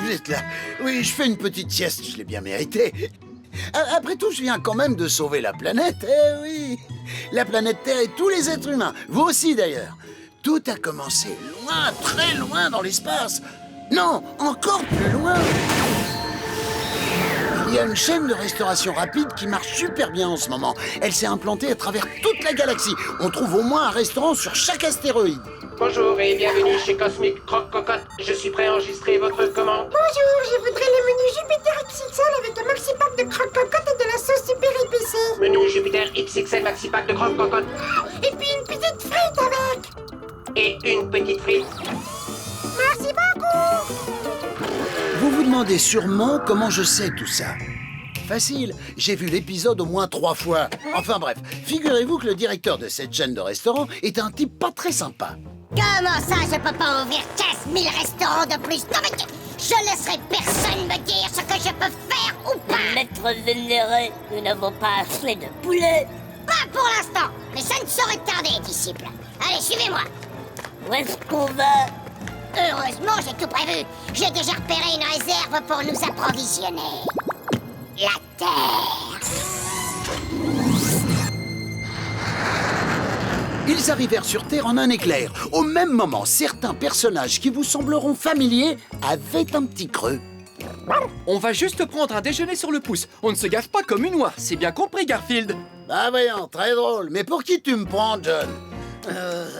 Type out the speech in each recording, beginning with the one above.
vous êtes là. Oui, je fais une petite sieste, je l'ai bien mérité. Après tout, je viens quand même de sauver la planète, eh oui. La planète Terre et tous les êtres humains, vous aussi d'ailleurs. Tout a commencé loin, très loin dans l'espace. Non, encore plus loin. Il y a une chaîne de restauration rapide qui marche super bien en ce moment. Elle s'est implantée à travers toute la galaxie. On trouve au moins un restaurant sur chaque astéroïde. Bonjour et bienvenue chez Cosmic Croque Cocotte. Je suis prêt à enregistrer votre commande. Bonjour, je voudrais le menu Jupiter XXL avec un maxi pack de croque cocotte et de la sauce super épicée. Menu Jupiter XXL Maxi Pack de Croque Cocotte. Et puis une petite frite avec. Et une petite frite. Merci beaucoup. Vous vous demandez sûrement comment je sais tout ça. Facile, j'ai vu l'épisode au moins 3 fois. Enfin bref, figurez-vous que le directeur de cette chaîne de restaurants est un type pas très sympa. Comment ça, je peux pas ouvrir 15 000 restaurants de plus? Non mais je laisserai personne me dire ce que je peux faire ou pas. Maître vénéré, nous n'avons pas assez de poulet. Pas pour l'instant, mais ça ne saurait tarder, disciple. Allez, suivez-moi. Où est-ce qu'on va? Heureusement, j'ai tout prévu. J'ai déjà repéré une réserve pour nous approvisionner. La Terre. Ils arrivèrent sur Terre en un éclair. Au même moment, certains personnages qui vous sembleront familiers avaient un petit creux. On va juste prendre un déjeuner sur le pouce. On ne se gaffe pas comme une oie. C'est bien compris, Garfield. Ah voyons, très drôle. Mais pour qui tu me prends, John?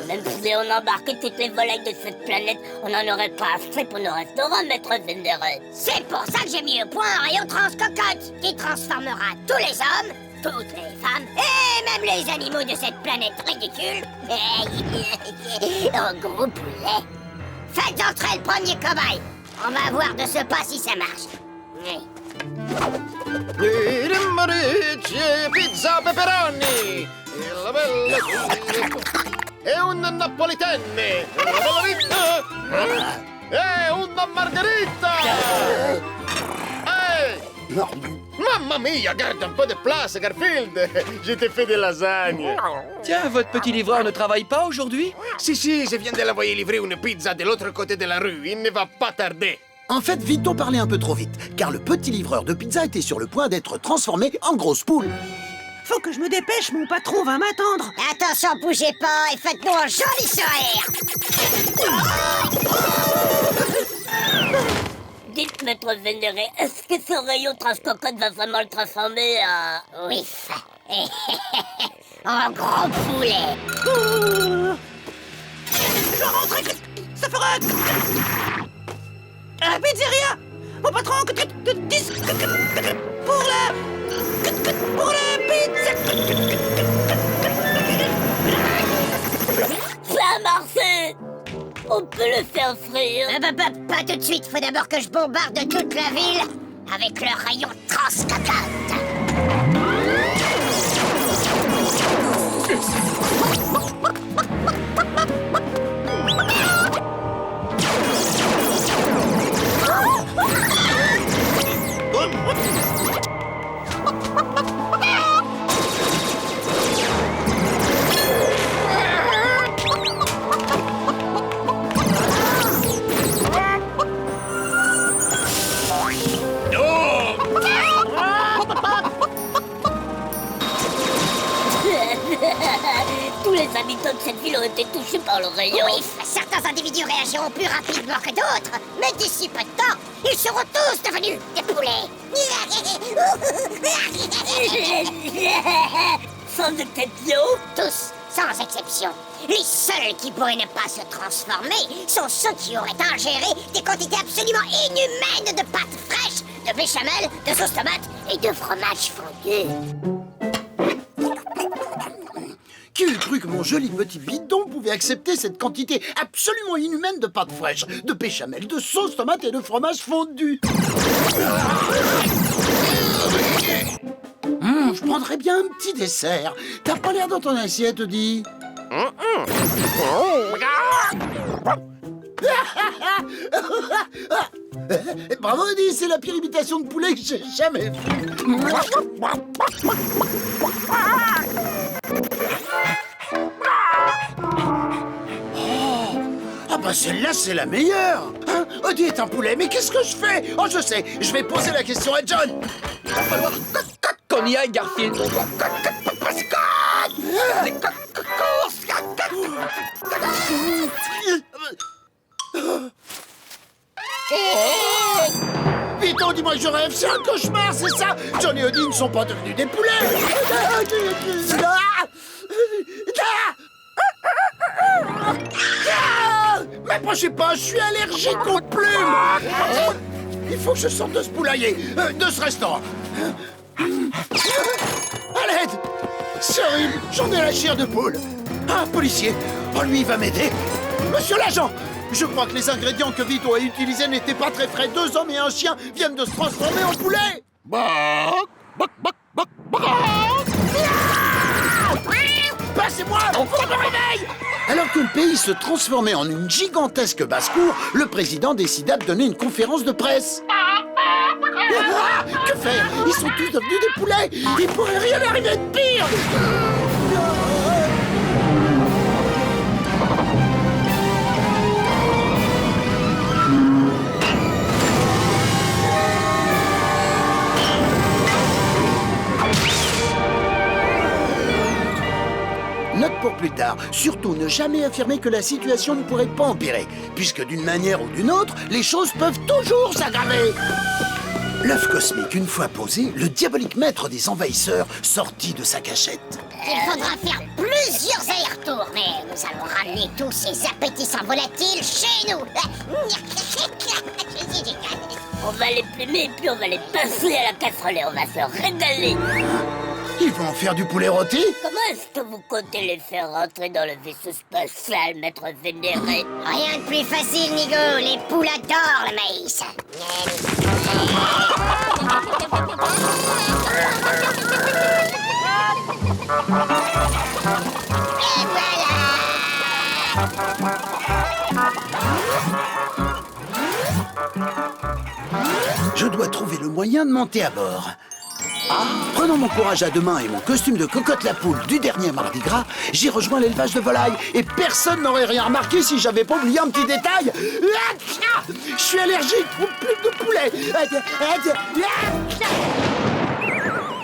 Même si on embarquait toutes les volailles de cette planète, on n'en aurait pas assez pour nos restaurants, maître vénéré. C'est pour ça que j'ai mis au point un rayon transcocotte qui transformera tous les hommes, toutes les femmes et même les animaux de cette planète ridicule en gros poulets. Faites entrer le premier cobaye. On va voir de ce pas si ça marche. Oui. Pizza pepperoni! La bella e un napolitane! La bella vita! E una margherita! Hey! Mamma mia, garde un peu de place, Garfield! Je t'ai fait des lasagnes! Tiens, votre petit livreur ne travaille pas aujourd'hui? Si, je viens de l'envoyer livrer une pizza de l'autre côté de la rue. Il ne va pas tarder. En fait, Vito parlait un peu trop vite, car le petit livreur de pizza était sur le point d'être transformé en grosse poule. Faut que je me dépêche, mon patron va m'attendre. Attention, bougez pas et faites-nous un joli sourire. Dites, maître vénéré, est-ce que ce rayon transcocotte va vraiment le transformer en... Oui, en gros poulet. Je dois rentrer. Ça fera... À la pizzeria. Mon patron... Pour la pizza. Ça a marché! On peut le faire frire. Pas tout de suite, faut d'abord que je bombarde toute la ville avec le rayon transcocotte. Tous les habitants de cette ville ont été touchés par le rayon. Oui, certains individus réagiront plus rapidement que d'autres, mais d'ici peu de temps, ils seront tous devenus des poulets. Sans exception. Tous, sans exception. Les seuls qui pourraient ne pas se transformer sont ceux qui auraient ingéré des quantités absolument inhumaines de pâtes fraîches, de béchamel, de sauce tomate et de fromage fondu. Qui eût cru que mon joli petit bidon pouvait accepter cette quantité absolument inhumaine de pâtes fraîches, de béchamel, de sauce tomate et de fromage fondu? Je prendrais bien un petit dessert. T'as pas l'air dans ton assiette, dis. Bravo, Eddie, c'est la pire imitation de poulet que j'ai jamais vue. Ah bah celle-là, c'est la meilleure. Hein? Odie est un poulet, mais qu'est-ce que je fais? Oh, je sais, je vais poser la question à John. Il va falloir qu'on y aille, Garfield. Vite, on dis-moi que je rêve, c'est un cauchemar, c'est ça? John et Odie ne sont pas devenus des poulets. M'approchez pas, je suis allergique aux plumes. Il faut que je sorte de ce poulailler, de ce restaurant. À l'aide! C'est horrible, j'en ai la chair de poule. Un policier, oh lui il va m'aider. Monsieur l'agent, je crois que les ingrédients que Vito a utilisés n'étaient pas très frais. 2 hommes et un chien viennent de se transformer en poulet. Passez-moi, faut que je me réveille. Alors que le pays se transformait en une gigantesque basse-cour, le président décida de donner une conférence de presse. Ah, que faire? Ils sont tous devenus des poulets. Il pourrait rien arriver de pire. Note pour plus tard, surtout ne jamais affirmer que la situation ne pourrait pas empirer, puisque d'une manière ou d'une autre, les choses peuvent toujours s'aggraver. L'œuf cosmique, une fois posé, le diabolique maître des envahisseurs sortit de sa cachette. Il faudra faire plusieurs allers-retours, mais nous allons ramener tous ces appétissants volatiles chez nous. On va les plumer, puis on va les passer à la casserole et on va se régaler. Ils vont en faire du poulet rôti? Comment est-ce que vous comptez les faire rentrer dans le vaisseau spatial, maître vénéré? Rien de plus facile, Nigo. Les poules adorent le maïs. Et voilà! Je dois trouver le moyen de monter à bord. Prenant mon courage à 2 mains et mon costume de cocotte la poule du dernier Mardi Gras, j'ai rejoint l'élevage de volailles et personne n'aurait rien remarqué si j'avais pas oublié un petit détail. Je suis allergique aux plumes de poulet.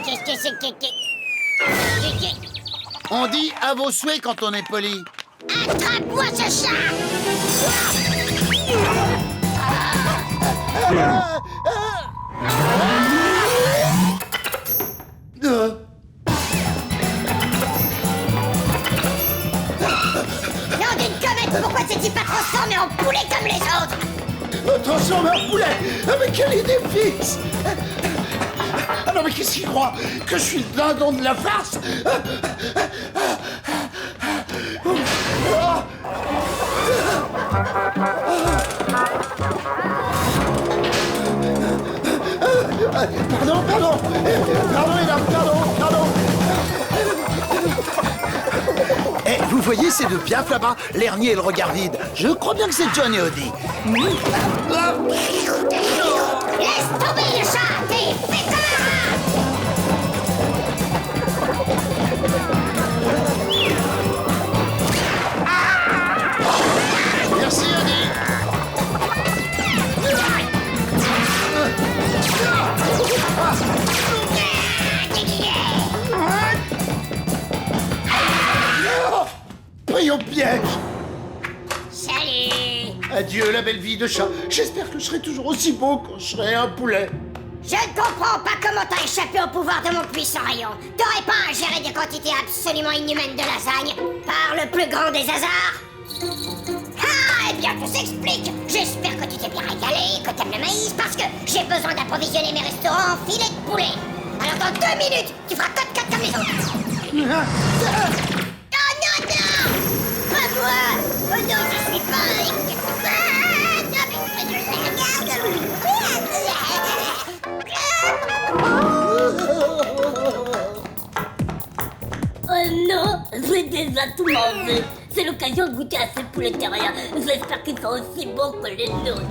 Qu'est-ce que c'est que... On dit à vos souhaits quand on est poli. Attrape-moi ce chat! Nom d'une comète, pourquoi s'est-il pas transformé en poulet comme les autres? Transformé en poulet. Mais quelle idée fixe. Ah non, mais qu'est-ce qu'il croit? Que je suis le dindon de la farce? Pardon, mesdames, pardon. Eh, vous voyez ces 2 piafs là-bas? L'hernier et le regard vide. Je crois bien que c'est John et Odie. Laisse tomber le chat! T'es fait comme un rat! Merci, Odie. Pris au piège. Salut! Adieu, la belle vie de chat. J'espère que je serai toujours aussi beau quand je serai un poulet. Je ne comprends pas comment t'as échappé au pouvoir de mon puissant rayon. T'aurais pas à gérer des quantités absolument inhumaines de lasagne par le plus grand des hasards? Ah, eh bien, tout s'explique. J'espère que tu t'es bien régalé, que t'aimes le maïs, parce que j'ai besoin d'approvisionner mes restaurants en filets de poulet. Alors dans 2 minutes, tu feras 4-4 comme les autres. Oh non! Pas moi! Oh non, je suis pas... Oh non, j'ai déjà tout mangé. C'est l'occasion de goûter à ces poulets terriens. J'espère qu'ils sont aussi bons que les nôtres.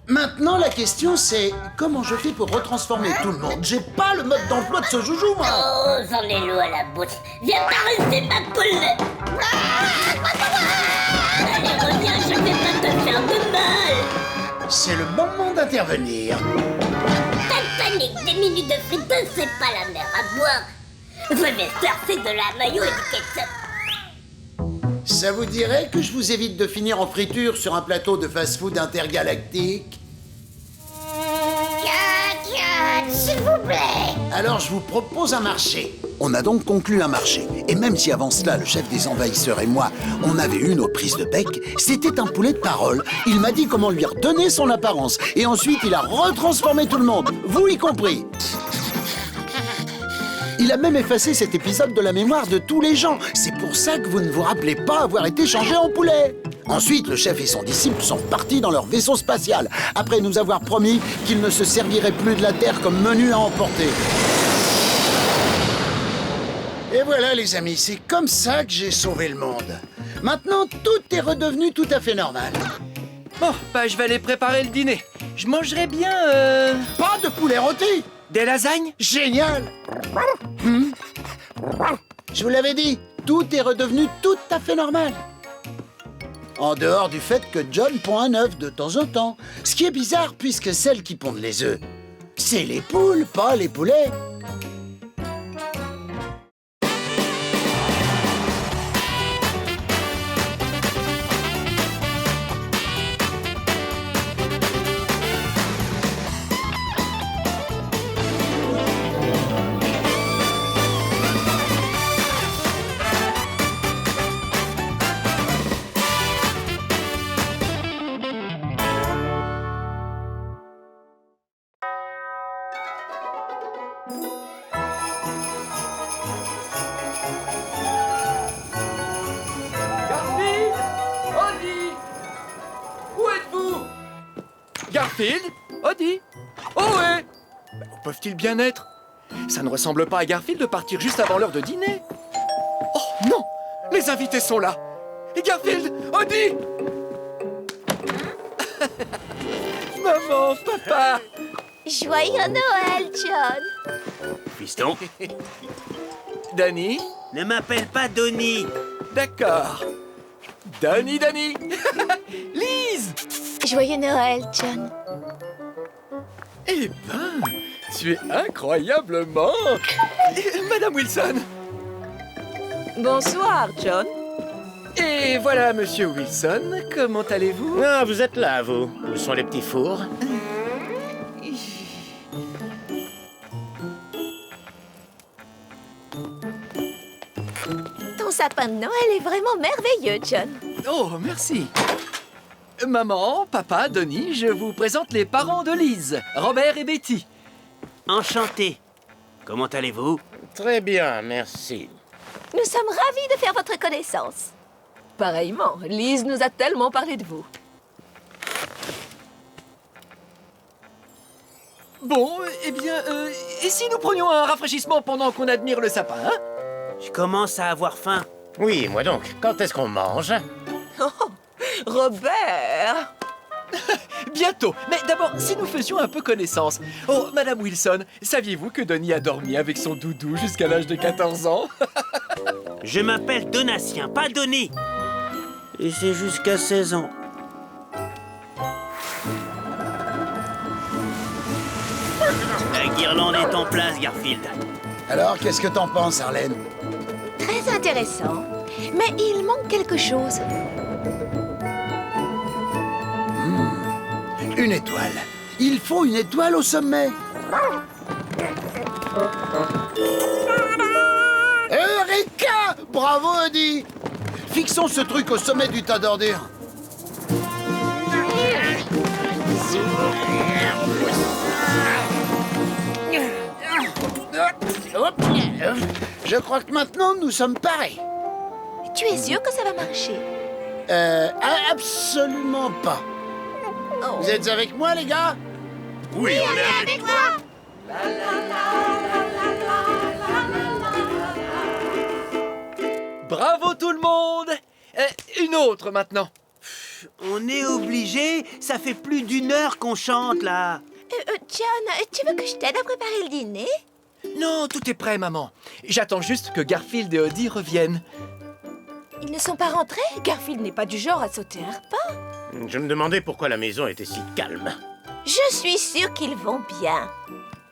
Maintenant, la question c'est comment je fais pour retransformer tout le monde? J'ai pas le mode d'emploi de ce joujou, moi. Oh, j'en ai l'eau à la bouche. Viens par ici, ma poule. Allez, reviens, je vais pas te faire c'est le moment d'intervenir. Pas de panique, des minutes de friteuse, c'est pas la mer à boire. Je vais surfer de la mayo et du ketchup. Ça vous dirait que je vous évite de finir en friture sur un plateau de fast-food intergalactique? S'il vous plaît. Alors je vous propose un marché. On a donc conclu un marché. Et même si avant cela, le chef des envahisseurs et moi, on avait eu nos prises de bec, c'était un poulet de parole. Il m'a dit comment lui redonner son apparence. Et ensuite, il a retransformé tout le monde, vous y compris. Il a même effacé cet épisode de la mémoire de tous les gens. C'est pour ça que vous ne vous rappelez pas avoir été changé en poulet. Ensuite, le chef et son disciple sont repartis dans leur vaisseau spatial, après nous avoir promis qu'ils ne se serviraient plus de la Terre comme menu à emporter. Et voilà, les amis, c'est comme ça que j'ai sauvé le monde. Maintenant, tout est redevenu tout à fait normal. Bon, bah je vais aller préparer le dîner. Je mangerai bien, Pas de poulet rôti! des lasagnes. Génial! Je vous l'avais dit, tout est redevenu tout à fait normal. En dehors du fait que John pond un œuf de temps en temps. Ce qui est bizarre puisque celles qui pondent les œufs, c'est les poules, pas les poulets. Garfield, Odie, où êtes-vous? Garfield, Odie, Ohé. Où peuvent-ils bien être? Ça ne ressemble pas à Garfield de partir juste avant l'heure de dîner. Oh non, les invités sont là. Et Garfield, Odie. Maman, papa. Joyeux Noël, John. Fiston, Danny, ne m'appelle pas Donny. d'accord. Danny. Lise. Joyeux Noël, John. Eh ben, tu es incroyablement... Madame Wilson. Bonsoir, John. Et voilà, Monsieur Wilson, comment allez-vous? Ah, vous êtes là, vous. Où sont les petits fours? Ton sapin de Noël est vraiment merveilleux, John. Oh, merci. Maman, papa, Donny, je vous présente les parents de Lise, Robert et Betty. Enchanté. Comment allez-vous? Très bien, merci. Nous sommes ravis de faire votre connaissance. Pareillement, Lise nous a tellement parlé de vous. Bon, eh bien, et si nous prenions un rafraîchissement pendant qu'on admire le sapin, hein? Je commence à avoir faim. Oui, moi donc. Quand est-ce qu'on mange? Oh, Robert! Bientôt. Mais d'abord, si nous faisions un peu connaissance. Oh, Madame Wilson, saviez-vous que Donny a dormi avec son doudou jusqu'à l'âge de 14 ans? Je m'appelle Donatien, pas Donny. Et c'est jusqu'à 16 ans. La guirlande est en place, Garfield. Alors, qu'est-ce que t'en penses, Arlène? Très intéressant. Mais il manque quelque chose. Une étoile. Il faut une étoile au sommet. Eureka! Bravo, Odie! Fixons ce truc au sommet du tas d'ordures. Je crois que maintenant, nous sommes parés. Tu es sûr que ça va marcher? Absolument pas. Oh. Vous êtes avec moi, les gars? Oui, on est avec toi. Bravo tout le monde! Une autre maintenant. On est obligé. Ça fait plus d'1 heure qu'on chante, là. John, tu veux que je t'aide à préparer le dîner? Non, tout est prêt, maman. J'attends juste que Garfield et Odie reviennent. Ils ne sont pas rentrés? Garfield n'est pas du genre à sauter un repas. Je me demandais pourquoi la maison était si calme. Je suis sûre qu'ils vont bien.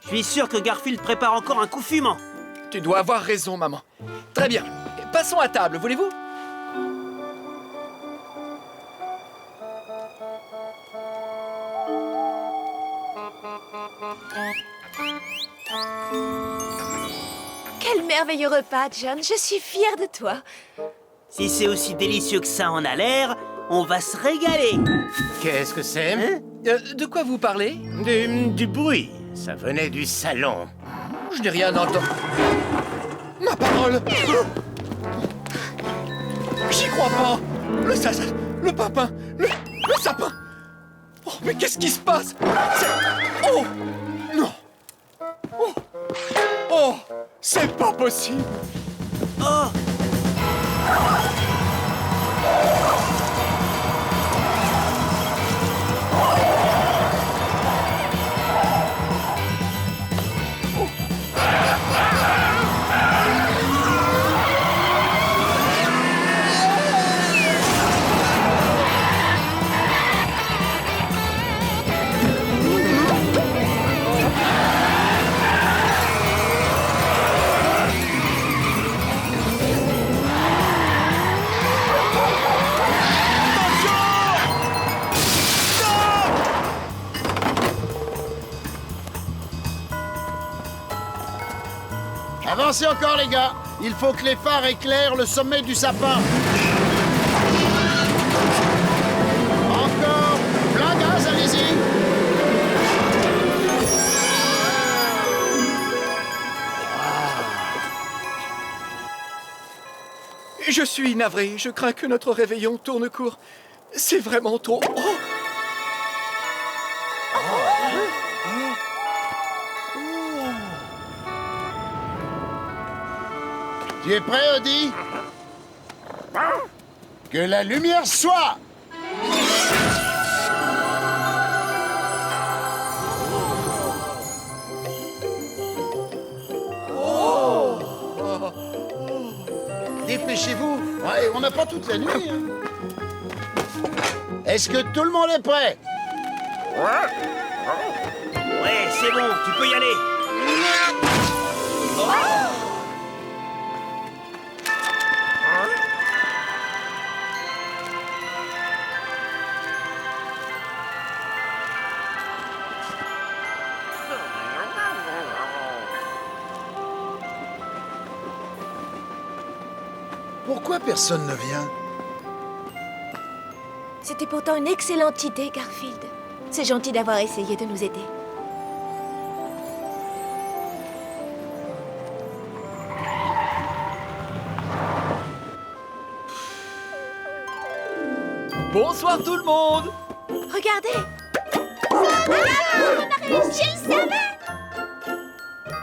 Je suis sûr que Garfield prépare encore un coup fumant. Tu dois avoir raison, maman. Très bien. Passons à table, voulez-vous? Quel merveilleux repas, John. Je suis fière de toi. Si c'est aussi délicieux que ça en a l'air, on va se régaler. Qu'est-ce que c'est? Hein? De quoi vous parlez? Du bruit. Ça venait du salon. Je n'ai rien entendu. Ma parole! J'y crois pas! Le papin! Le sapin! Oh, mais qu'est-ce qui se passe? Oh! Non! Oh! Oh! C'est pas possible! Oh! Avancez encore, les gars. Il faut que les phares éclairent le sommet du sapin. Encore. Plein gaz, allez-y. Je suis navré, je crains que notre réveillon tourne court. C'est vraiment trop... Oh! Tu es prêt, Odie? Que la lumière soit! Dépêchez-vous. Ouais, on n'a pas toute la nuit. Hein. Est-ce que tout le monde est prêt? Ouais, c'est bon, tu peux y aller. Pourquoi personne ne vient? C'était pourtant une excellente idée, Garfield. C'est gentil d'avoir essayé de nous aider. Bonsoir tout le monde! Regardez!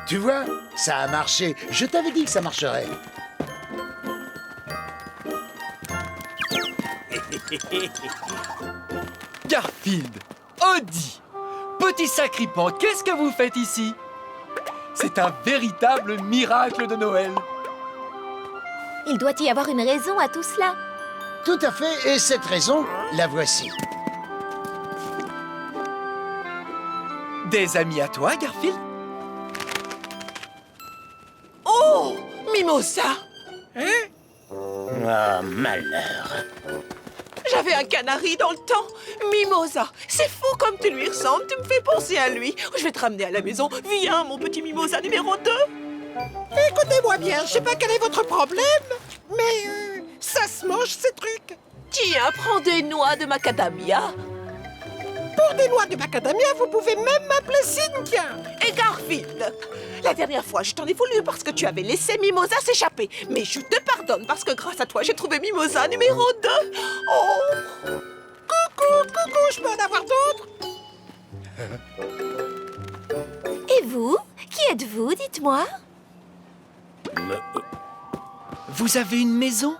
Tu vois, ça a marché. Je t'avais dit que ça marcherait. Garfield, Odie, petit sacripant, qu'est-ce que vous faites ici? C'est un véritable miracle de Noël. Il doit y avoir une raison à tout cela. Tout à fait, et cette raison, la voici. Des amis à toi, Garfield? Oh, Mimosa! Ah, malheur. J'avais un canari dans le temps. Mimosa, c'est fou comme tu lui ressembles. Tu me fais penser à lui. Je vais te ramener à la maison. Viens, mon petit Mimosa numéro 2. Écoutez-moi bien, je sais pas quel est votre problème, mais ça se mange ces trucs. Tiens, prends des noix de macadamia. Pour des noix de macadamia, vous pouvez même m'appeler Cynthia. Et Garfield, la dernière fois, je t'en ai voulu parce que tu avais laissé Mimosa s'échapper. Mais je te pardonne parce que grâce à toi, j'ai trouvé Mimosa numéro 2. Oh! Coucou, je peux en avoir d'autres? Et vous? Qui êtes-vous, dites-moi? Vous avez une maison?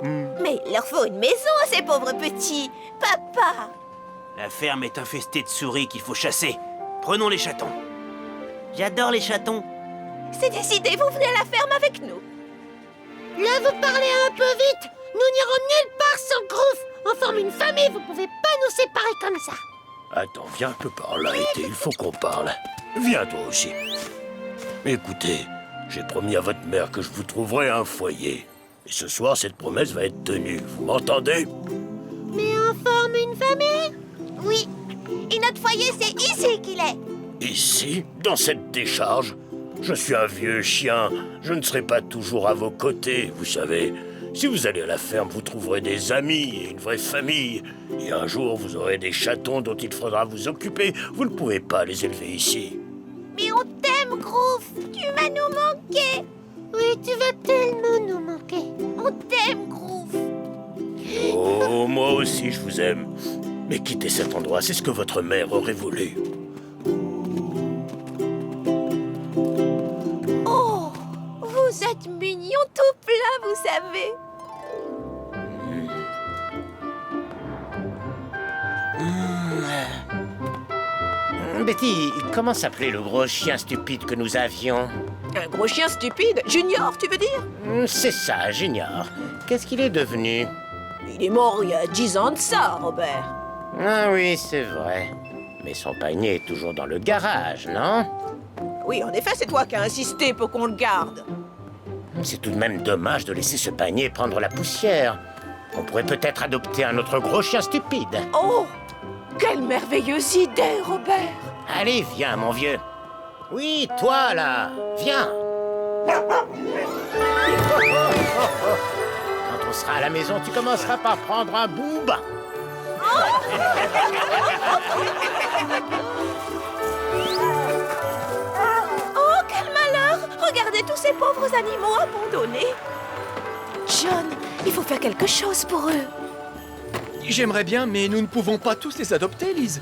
Mais il leur faut une maison à ces pauvres petits. Papa! La ferme est infestée de souris qu'il faut chasser. Prenons les chatons. J'adore les chatons. C'est décidé, vous venez à la ferme avec nous. Là, vous parlez un peu vite. Nous Allez, vous pouvez pas nous séparer comme ça. Attends, viens un peu par là, Été, il faut qu'on parle. Viens toi aussi. Écoutez, j'ai promis à votre mère que je vous trouverai un foyer. Et ce soir, cette promesse va être tenue. Vous m'entendez? Mais on forme une famille? Oui. Et notre foyer, c'est ici qu'il est. Ici, dans cette décharge, je suis un vieux chien. Je ne serai pas toujours à vos côtés, vous savez. Si vous allez à la ferme, vous trouverez des amis et une vraie famille. Et un jour, vous aurez des chatons dont il faudra vous occuper. Vous ne pouvez pas les élever ici. Mais on t'aime, Groove. Tu vas nous manquer. Oui, tu vas tellement nous manquer. On t'aime, Groove. Oh, moi aussi, je vous aime. Mais quittez cet endroit, c'est ce que votre mère aurait voulu. Oh, vous êtes mignon tout plein, vous savez. Betty, comment s'appelait le gros chien stupide que nous avions? Un gros chien stupide? Junior, tu veux dire? C'est ça, Junior. Qu'est-ce qu'il est devenu? Il est mort il y a 10 ans de ça, Robert. Ah oui, c'est vrai. Mais son panier est toujours dans le garage, non? Oui, en effet, c'est toi qui as insisté pour qu'on le garde. C'est tout de même dommage de laisser ce panier prendre la poussière. On pourrait peut-être adopter un autre gros chien stupide. Oh! Quelle merveilleuse idée, Robert! Allez, viens, mon vieux. Oui, toi, là. Viens. Quand on sera à la maison, tu commenceras par prendre un boob. Oh, quel malheur! Regardez tous ces pauvres animaux abandonnés. John, il faut faire quelque chose pour eux. J'aimerais bien, mais nous ne pouvons pas tous les adopter, Lise.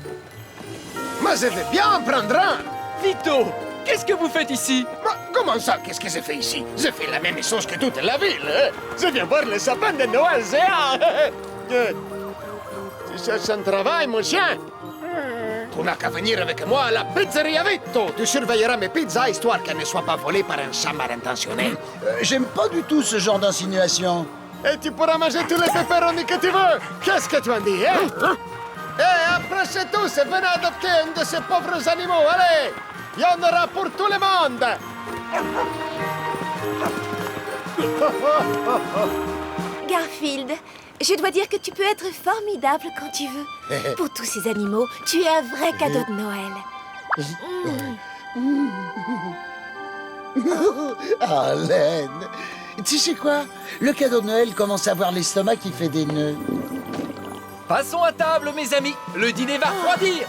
Mais je vais bien en prendre un. Vito, qu'est-ce que vous faites ici? Comment ça? Qu'est-ce que j'ai fait ici? J'ai fait la même chose que toute la ville. Hein? Je viens voir le sapin de Noël géant. Tu cherches un travail, mon chien? Tu n'as qu'à venir avec moi à la pizzeria Vito. Tu surveilleras mes pizzas histoire qu'elles ne soient pas volées par un chat mal intentionné. J'aime pas du tout ce genre d'insinuation. Et tu pourras manger tous les pepperonis que tu veux. Qu'est-ce que tu en dis, hein? Et approchez tous et venez adopter un de ces pauvres animaux. Allez, il y en aura pour tout le monde. Garfield, je dois dire que tu peux être formidable quand tu veux. Pour tous ces animaux, tu es un vrai cadeau de Noël. Ah, Laine. Tu sais quoi? Le cadeau de Noël commence à avoir l'estomac qui fait des nœuds. Passons à table, mes amis. Le dîner va refroidir.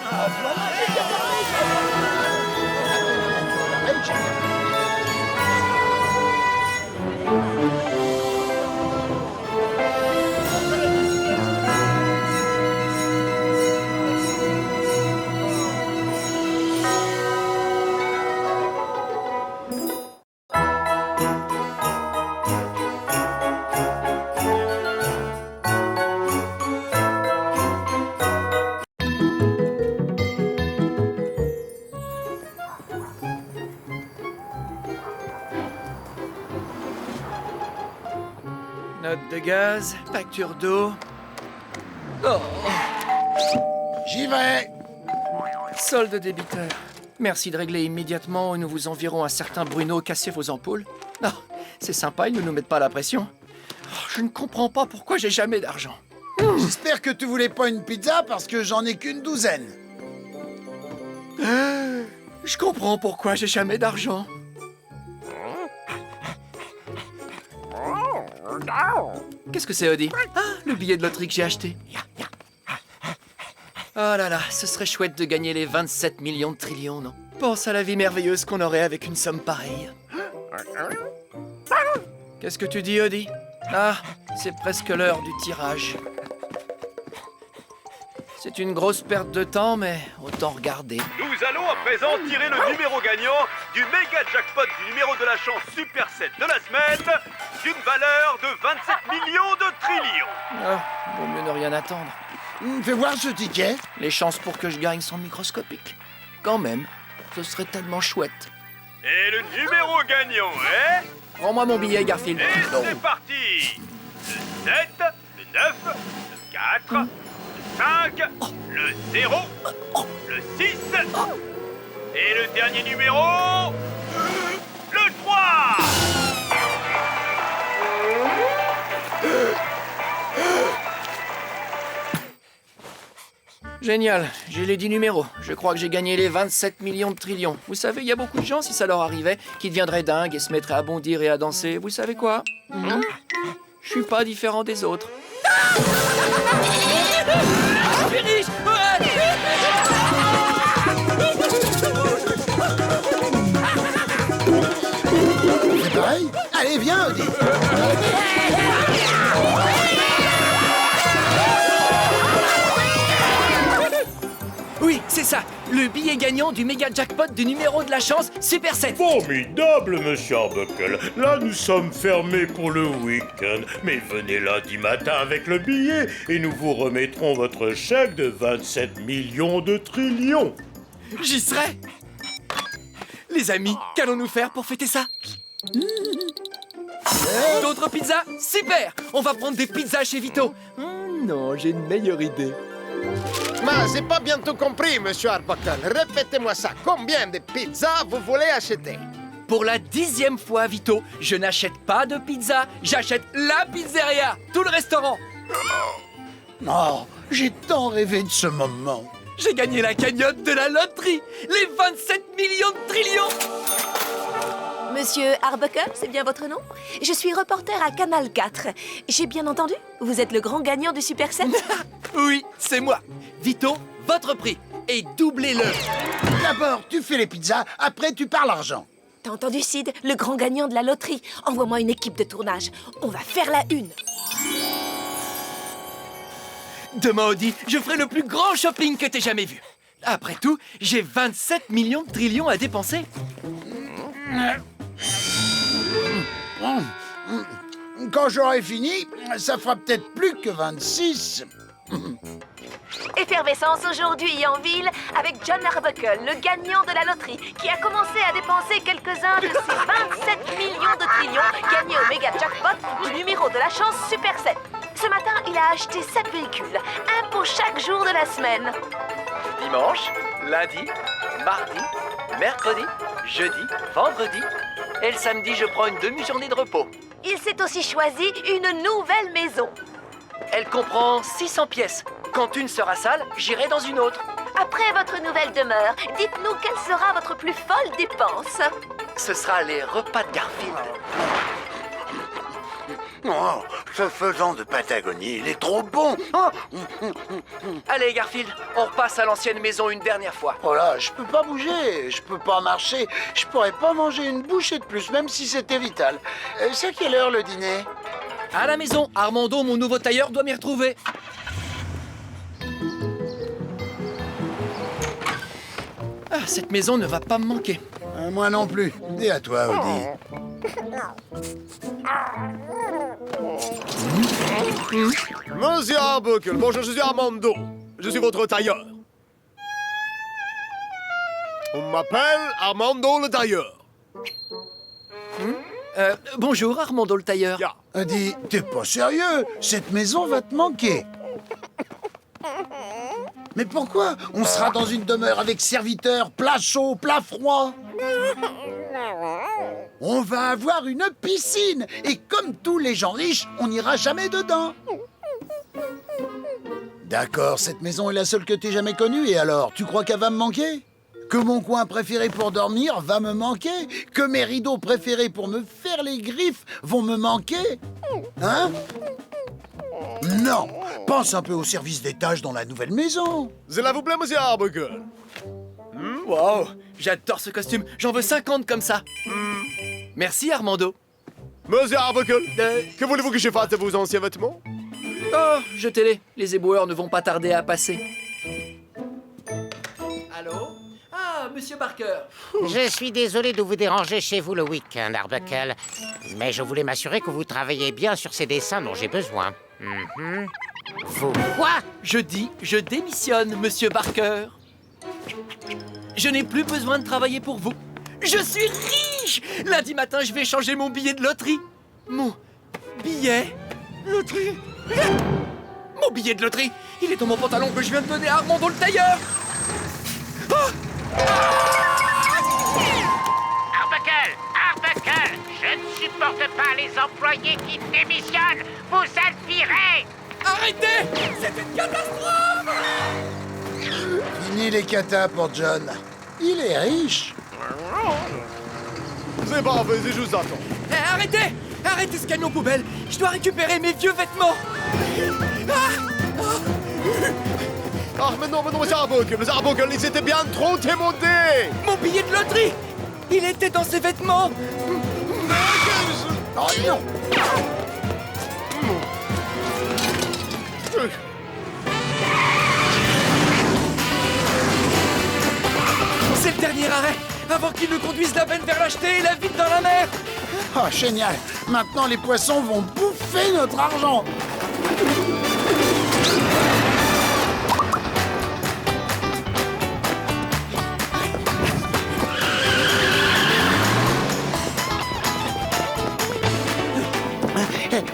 Note de gaz, facture d'eau. Oh, J'y vais. solde débiteur. Merci de régler immédiatement ou nous vous enverrons un certain Bruno casser vos ampoules. Non, c'est sympa, ils ne nous mettent pas la pression. Oh, je ne comprends pas pourquoi j'ai jamais d'argent. J'espère que tu voulais pas une pizza parce que j'en ai qu'une douzaine. Je comprends pourquoi j'ai jamais d'argent. Qu'est-ce que c'est, Odie? Ah, le billet de loterie que j'ai acheté. Oh là là, ce serait chouette de gagner les 27 millions de trillions, non? Pense à la vie merveilleuse qu'on aurait avec une somme pareille. Qu'est-ce que tu dis, Odie? Ah, c'est presque l'heure du tirage. C'est une grosse perte de temps, mais autant regarder. Nous allons à présent tirer le numéro gagnant du méga jackpot du numéro de la chance Super 7 de la semaine d'une valeur de 27 millions de trillions. Ah, vaut mieux ne rien attendre. Fais voir ce ticket. Les chances pour que je gagne sont microscopiques. Quand même, ce serait tellement chouette. Et le numéro gagnant est... Rends-moi mon billet, Garfield. Et c'est parti! Le 7, le 9, le 4, le 5, le 0, le 6, et le dernier numéro, le 3. Génial, j'ai les 10 numéros. Je crois que j'ai gagné les 27 millions de trillions. Vous savez, il y a beaucoup de gens, si ça leur arrivait, qui deviendraient dingues et se mettraient à bondir et à danser. Vous savez quoi? Je suis pas différent des autres. Je suis riche! C'est pareil? Allez, viens, Audi. Oui, c'est ça, le billet gagnant du méga jackpot du numéro de la chance Super 7. Formidable, monsieur Arbuckle. Là, nous sommes fermés pour le week-end. Mais venez lundi matin avec le billet et nous vous remettrons votre chèque de 27 millions de trillions. J'y serai. Les amis, qu'allons-nous faire pour fêter ça? D'autres pizzas? Super! On va prendre des pizzas chez Vito. Non, j'ai une meilleure idée. Mais j'ai pas bien tout compris, monsieur Arbuckle. Répétez-moi ça. Combien de pizzas vous voulez acheter? Pour la 10e fois, Vito, je n'achète pas de pizza, j'achète la pizzeria, tout le restaurant. Oh, j'ai tant rêvé de ce moment. J'ai gagné la cagnotte de la loterie, les 27 millions de trillions. Monsieur Arbuckle, c'est bien votre nom? Je suis reporter à Canal 4. J'ai bien entendu? Vous êtes le grand gagnant du Super 7? Oui, c'est moi. Vito, votre prix. Et doublez-le. D'abord, tu fais les pizzas, après tu parles argent. T'as entendu, Sid? Le grand gagnant de la loterie. Envoie-moi une équipe de tournage. On va faire la une. Demain, Audi, je ferai le plus grand shopping que t'aies jamais vu. Après tout, j'ai 27 millions de trillions à dépenser. Quand j'aurai fini, ça fera peut-être plus que 26. Effervescence aujourd'hui en ville avec John Arbuckle, le gagnant de la loterie, qui a commencé à dépenser quelques-uns de ses 27 millions de trillions gagnés au méga jackpot du numéro de la chance Super 7. Ce matin, il a acheté 7 véhicules, un pour chaque jour de la semaine. Dimanche, lundi, mardi, mercredi, jeudi, vendredi. Et le samedi, je prends une demi-journée de repos. Il s'est aussi choisi une nouvelle maison. Elle comprend 600 pièces. Quand une sera sale, j'irai dans une autre. Après votre nouvelle demeure, dites-nous quelle sera votre plus folle dépense. Ce sera les repas de Garfield. Oh, ce faisan de Patagonie, il est trop bon. Oh. Allez, Garfield, on repasse à l'ancienne maison une dernière fois. Oh là, je peux pas bouger, je peux pas marcher, je pourrais pas manger une bouchée de plus, même si c'était vital. C'est à quelle heure le dîner? À la maison, Armando, mon nouveau tailleur, doit m'y retrouver. Ah, cette maison ne va pas me manquer. Moi non plus. Et à toi, Audi. Monsieur Arbuckle, bonjour, je suis Armando. Je suis votre tailleur. On m'appelle Armando le tailleur. Bonjour, Armando le tailleur. Audi, t'es pas sérieux? Cette maison va te manquer. Mais pourquoi? On sera dans une demeure avec serviteurs, plat chaud, plat froid. On va avoir une piscine. Et comme tous les gens riches, on n'ira jamais dedans. D'accord, cette maison est la seule que t'aies jamais connue. Et alors, tu crois qu'elle va me manquer? Que mon coin préféré pour dormir va me manquer? Que mes rideaux préférés pour me faire les griffes vont me manquer? Hein? Non! Pense un peu au service des tâches dans la nouvelle maison. Cela vous plaît, monsieur Arbuckle? Wow, j'adore ce costume. J'en veux 50 comme ça. Merci, Armando. Monsieur Arbuckle, que voulez-vous que je fasse de vos anciens vêtements? Oh, jetez-les. Les éboueurs ne vont pas tarder à passer. Allô? Ah, monsieur Barker. Je suis désolé de vous déranger chez vous le week-end, Arbuckle. Mais je voulais m'assurer que vous travaillez bien sur ces dessins dont j'ai besoin. Vous quoi? Je dis, je démissionne, monsieur Barker. Je n'ai plus besoin de travailler pour vous. Je suis riche! Lundi matin, je vais changer mon billet de loterie. Mon billet loterie. Mon Mon billet de loterie, il est dans mon pantalon que je viens de donner à Armando le tailleur. Arbuckle, je ne supporte pas les employés qui démissionnent. Vous êtes virés. Arrêtez! C'est une catastrophe! Fini les catas pour John. Il est riche. C'est bon, vas-y, je vous attends. Arrêtez! Arrêtez ce camion poubelle! Je dois récupérer mes vieux vêtements! Ah, mais non, les Arbuckle, ils étaient bien trop démodés! Mon billet de loterie! Il était dans ses vêtements! Oh non! C'est le dernier arrêt! Avant qu'ils ne conduisent la benne vers la jetée et la vide dans la mer! Oh, génial! Maintenant, les poissons vont bouffer notre argent!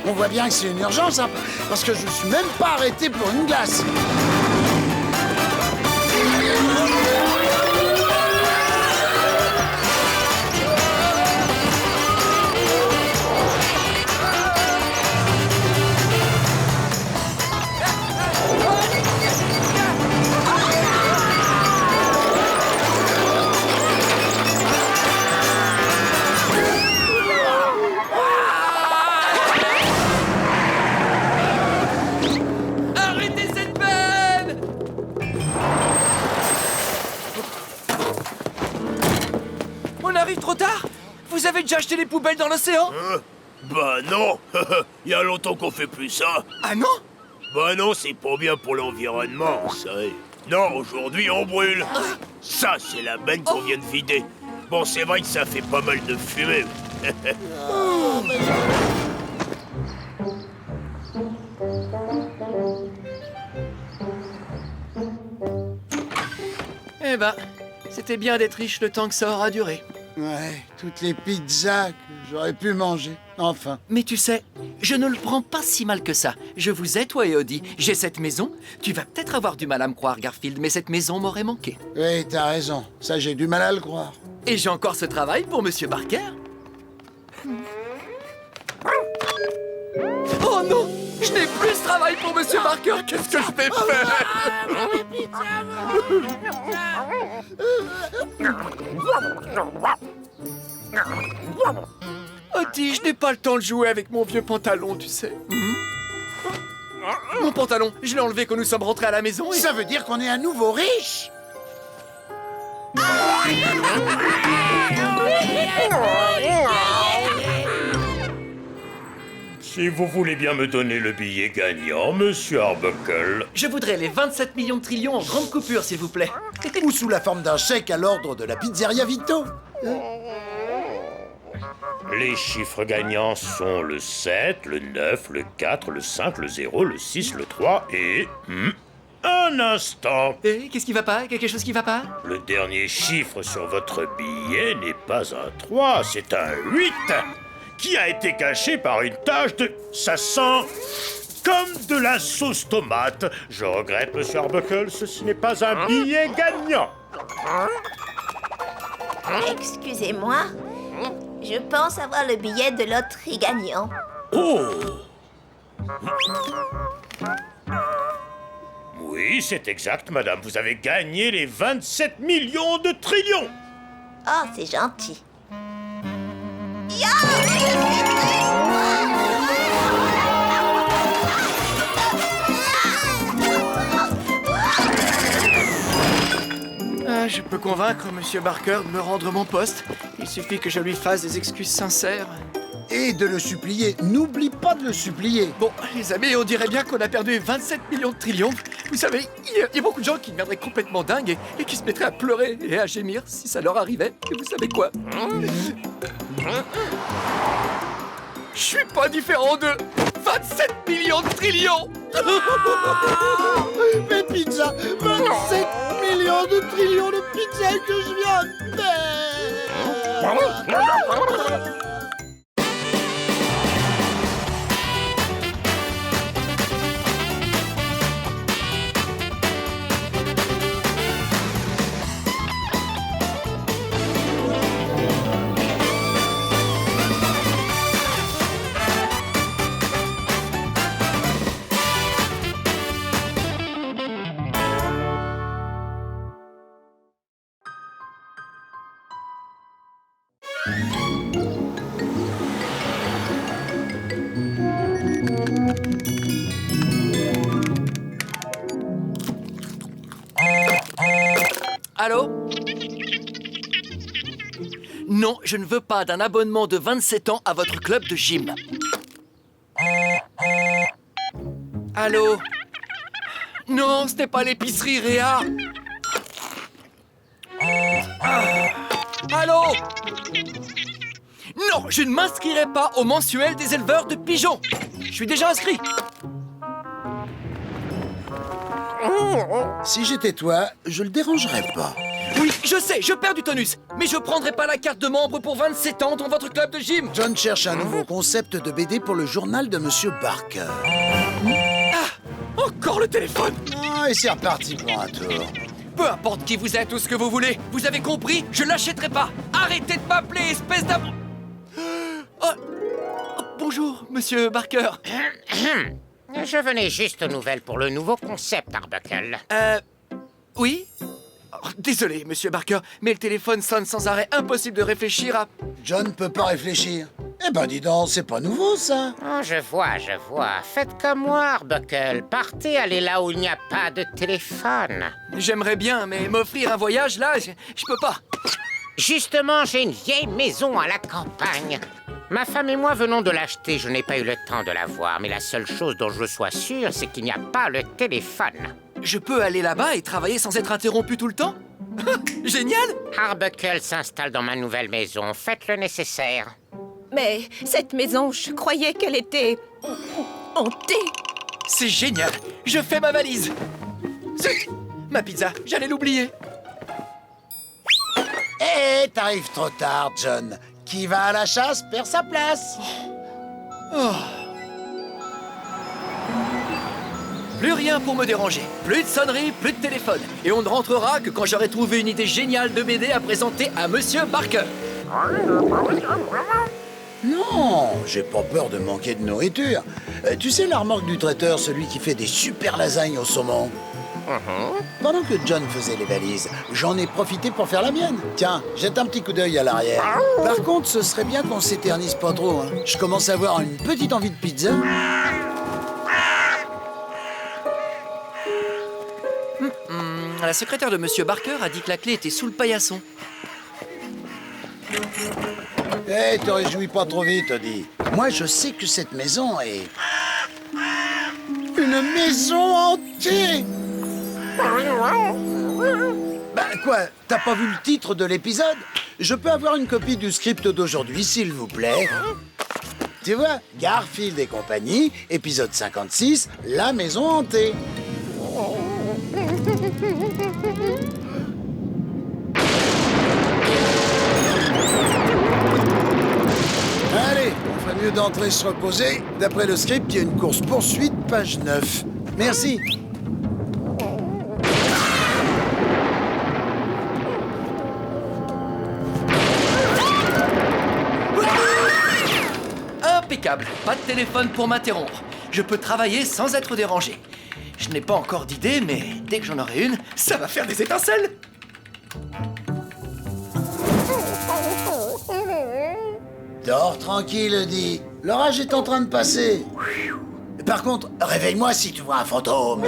On voit bien que c'est une urgence, hein, parce que je suis même pas arrêté pour une glace. Trop tard? Vous avez déjà acheté les poubelles dans l'océan? Bah non. Il y a longtemps qu'on fait plus ça. Ah non? Bah non, c'est pas bien pour l'environnement, vous savez. Non, aujourd'hui, on brûle. Ça, c'est la benne qu'on vient de vider. Bon, c'est vrai que ça fait pas mal de fumée. Eh ben, c'était bien d'être riche le temps que ça aura duré. Ouais, toutes les pizzas que j'aurais pu manger, enfin. Mais tu sais, je ne le prends pas si mal que ça. Je vous ai, toi et Odie. J'ai cette maison. Tu vas peut-être avoir du mal à me croire, Garfield, mais cette maison m'aurait manqué. Oui, t'as raison. Ça, j'ai du mal à le croire. Et j'ai encore ce travail pour Monsieur Barker. Oh non! Je n'ai plus ce travail pour Monsieur Barker. Qu'est-ce que je vais faire? Odie, je n'ai pas le temps de jouer avec mon vieux pantalon, tu sais. Mon pantalon, je l'ai enlevé quand nous sommes rentrés à la maison et... Ça veut dire qu'on est à nouveau riche? Si vous voulez bien me donner le billet gagnant, Monsieur Arbuckle. Je voudrais les 27 millions de trillions en grande coupure, s'il vous plaît. Ou sous la forme d'un chèque à l'ordre de la pizzeria Vito. Les chiffres gagnants sont le 7, le 9, le 4, le 5, le 0, le 6, le 3 et... un instant. Et qu'est-ce qui va pas? Quelque chose qui va pas? Le dernier chiffre sur votre billet n'est pas un 3, c'est un 8 qui a été caché par une tache de... Ça sent comme de la sauce tomate. Je regrette, Monsieur Arbuckle, ceci n'est pas un billet gagnant. Excusez-moi, je pense avoir le billet de loterie gagnant. Oh! Oui, c'est exact, madame. Vous avez gagné les 27 millions de trillions. Oh, c'est gentil. Je peux convaincre Monsieur Barker de me rendre mon poste. Il suffit que je lui fasse des excuses sincères. Et de le supplier. N'oublie pas de le supplier. Bon, les amis, on dirait bien qu'on a perdu 27 millions de trillions. Vous savez, il y a beaucoup de gens qui deviendraient complètement dingues et qui se mettraient à pleurer et à gémir si ça leur arrivait. Et vous savez quoi? Je suis pas différent de 27 millions de trillions. Mes pizzas, 27 millions de trillions de pizzas que je viens de faire. Allô? Non, je ne veux pas d'un abonnement de 27 ans à votre club de gym. Allô? Non, ce n'est pas l'épicerie Réa. Allô? Non, je ne m'inscrirai pas au mensuel des éleveurs de pigeons. Je suis déjà inscrit. Si j'étais toi, je le dérangerais pas. Oui, je sais, je perds du tonus. Mais je prendrai pas la carte de membre pour 27 ans dans votre club de gym. John cherche un nouveau concept de BD pour le journal de Monsieur Barker. Ah, encore le téléphone. Ah, et c'est reparti pour un tour. Peu importe qui vous êtes ou ce que vous voulez, vous avez compris? Je l'achèterai pas. Arrêtez de m'appeler, espèce d'am... bonjour, Monsieur Barker. Je venais juste aux nouvelles pour le nouveau concept, Arbuckle. Oui? Oh, désolé, Monsieur Barker, mais le téléphone sonne sans arrêt. Impossible de réfléchir à... John peut pas réfléchir. Eh ben, dis donc, c'est pas nouveau, ça. Oh, je vois. Faites comme moi, Arbuckle. Partez, allez là où il n'y a pas de téléphone. J'aimerais bien, mais m'offrir un voyage, là, je peux pas. Justement, j'ai une vieille maison à la campagne. Ma femme et moi venons de l'acheter. Je n'ai pas eu le temps de la voir, mais la seule chose dont je sois sûr, c'est qu'il n'y a pas le téléphone. Je peux aller là-bas et travailler sans être interrompu tout le temps? Génial! Arbuckle s'installe dans ma nouvelle maison. Faites le nécessaire. Mais cette maison, je croyais qu'elle était... hantée. C'est génial! Je fais ma valise. Zut! Ma pizza, j'allais l'oublier. Eh, t'arrives trop tard, John. Qui va à la chasse perd sa place. Oh. Plus rien pour me déranger. Plus de sonnerie, plus de téléphone. Et on ne rentrera que quand j'aurai trouvé une idée géniale de BD à présenter à Monsieur Barker. Non, j'ai pas peur de manquer de nourriture. Tu sais la remorque du traiteur, celui qui fait des super lasagnes au saumon? Pendant que John faisait les valises, j'en ai profité pour faire la mienne. Tiens, jette un petit coup d'œil à l'arrière. Par contre, ce serait bien qu'on s'éternise pas trop. Hein. Je commence à avoir une petite envie de pizza. La secrétaire de Monsieur Barker a dit que la clé était sous le paillasson. Eh, te réjouis pas trop vite, Odie. Moi, je sais que cette maison est... une maison hantée! Bah quoi, t'as pas vu le titre de l'épisode? Je peux avoir une copie du script d'aujourd'hui, s'il vous plaît? Tu vois, Garfield et compagnie, épisode 56, la maison hantée. Allez, on ferait mieux d'entrer se reposer. D'après le script, il y a une course-poursuite, page 9. Merci. Impeccable. Pas de téléphone pour m'interrompre. Je peux travailler sans être dérangé. Je n'ai pas encore d'idée, mais dès que j'en aurai une, ça va faire des étincelles. Dors tranquille, Odie. L'orage est en train de passer. Par contre, réveille-moi si tu vois un fantôme.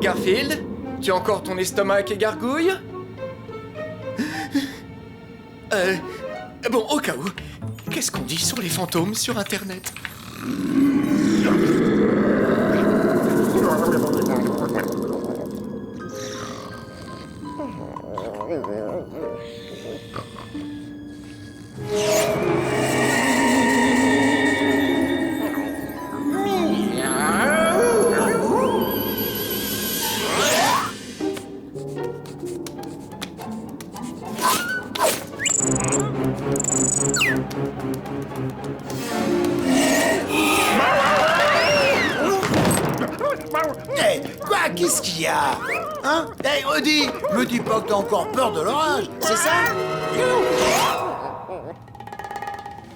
Garfield, tu as encore ton estomac qui gargouille? Bon, au cas où, qu'est-ce qu'on dit sur les fantômes sur Internet? Hey, quoi? Qu'est-ce qu'il y a? Hein? Hey, Odie, me dis pas que t'as encore peur de l'orage, c'est ça?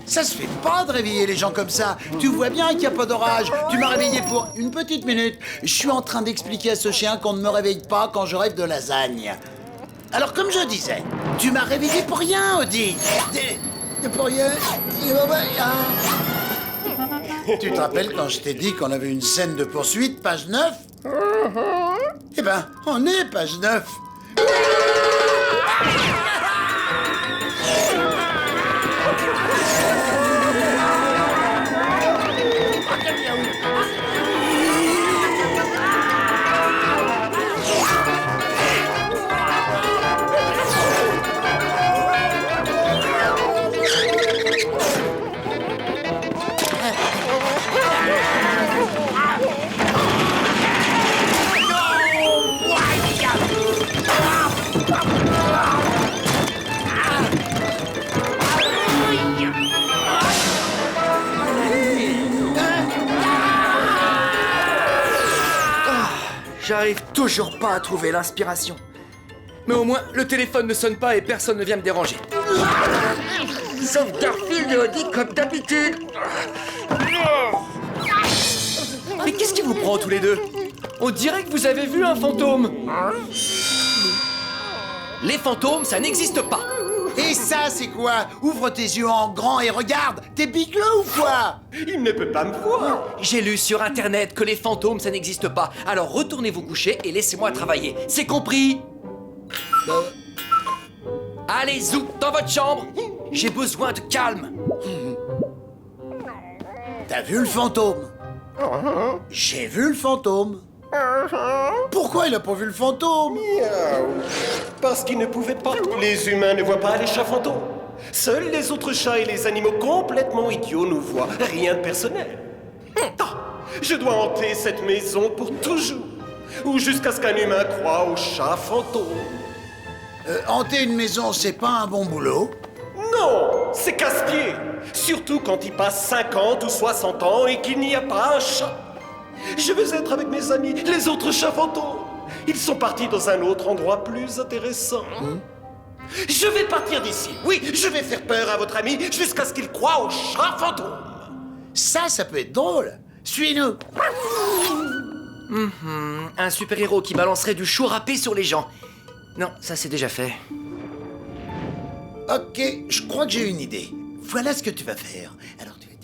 Ça se fait pas de réveiller les gens comme ça. Tu vois bien qu'il n'y a pas d'orage. Tu m'as réveillé pour une petite minute. Je suis en train d'expliquer à ce chien qu'on ne me réveille pas quand je rêve de lasagne. Alors, comme je disais, tu m'as réveillé pour rien, Audi. Pour rien. Tu te rappelles quand je t'ai dit qu'on avait une scène de poursuite, page 9 ? Eh ben, on est page 9. J'arrive toujours pas à trouver l'inspiration. Mais au moins, le téléphone ne sonne pas et personne ne vient me déranger. Sauf Garfield et Audi comme d'habitude. Mais qu'est-ce qui vous prend tous les deux? On dirait que vous avez vu un fantôme. Les fantômes, ça n'existe pas. Et ça, c'est quoi? Ouvre tes yeux en grand et regarde. T'es bigleux ou quoi? Il ne peut pas me voir. J'ai lu sur Internet que les fantômes, ça n'existe pas. Alors retournez vous coucher et laissez-moi travailler. C'est compris? Allez, zou, dans votre chambre. J'ai besoin de calme. T'as vu le fantôme? J'ai vu le fantôme. Pourquoi il a pas vu le fantôme? Parce qu'il ne pouvait pas. Les humains ne voient pas les chats fantômes. Seuls les autres chats et les animaux complètement idiots nous voient. Rien de personnel. Je dois hanter cette maison pour toujours. Ou jusqu'à ce qu'un humain croie aux chats fantômes. Hanter une maison, c'est pas un bon boulot? Non, c'est casse-pied. Surtout quand il passe 50 ou 60 ans et qu'il n'y a pas un chat. Je veux être avec mes amis, les autres chats fantômes. Ils sont partis dans un autre endroit plus intéressant. Je vais partir d'ici. Oui, je vais faire peur à votre ami jusqu'à ce qu'il croie aux chats fantômes. Ça peut être drôle. Suis-nous. Un super-héros qui balancerait du chou râpé sur les gens. Non, ça c'est déjà fait. Ok, je crois que j'ai une idée. Voilà ce que tu vas faire. Alors tu vas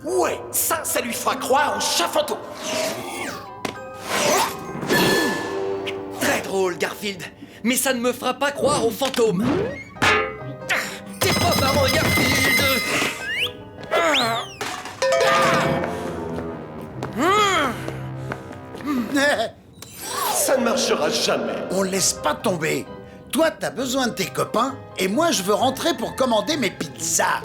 Ouais, ça lui fera croire aux chats fantômes. Très drôle, Garfield. Mais ça ne me fera pas croire aux fantômes. T'es pas marrant, Garfield. Ça ne marchera jamais. On laisse pas tomber. Toi, t'as besoin de tes copains, et moi, je veux rentrer pour commander mes pizzas.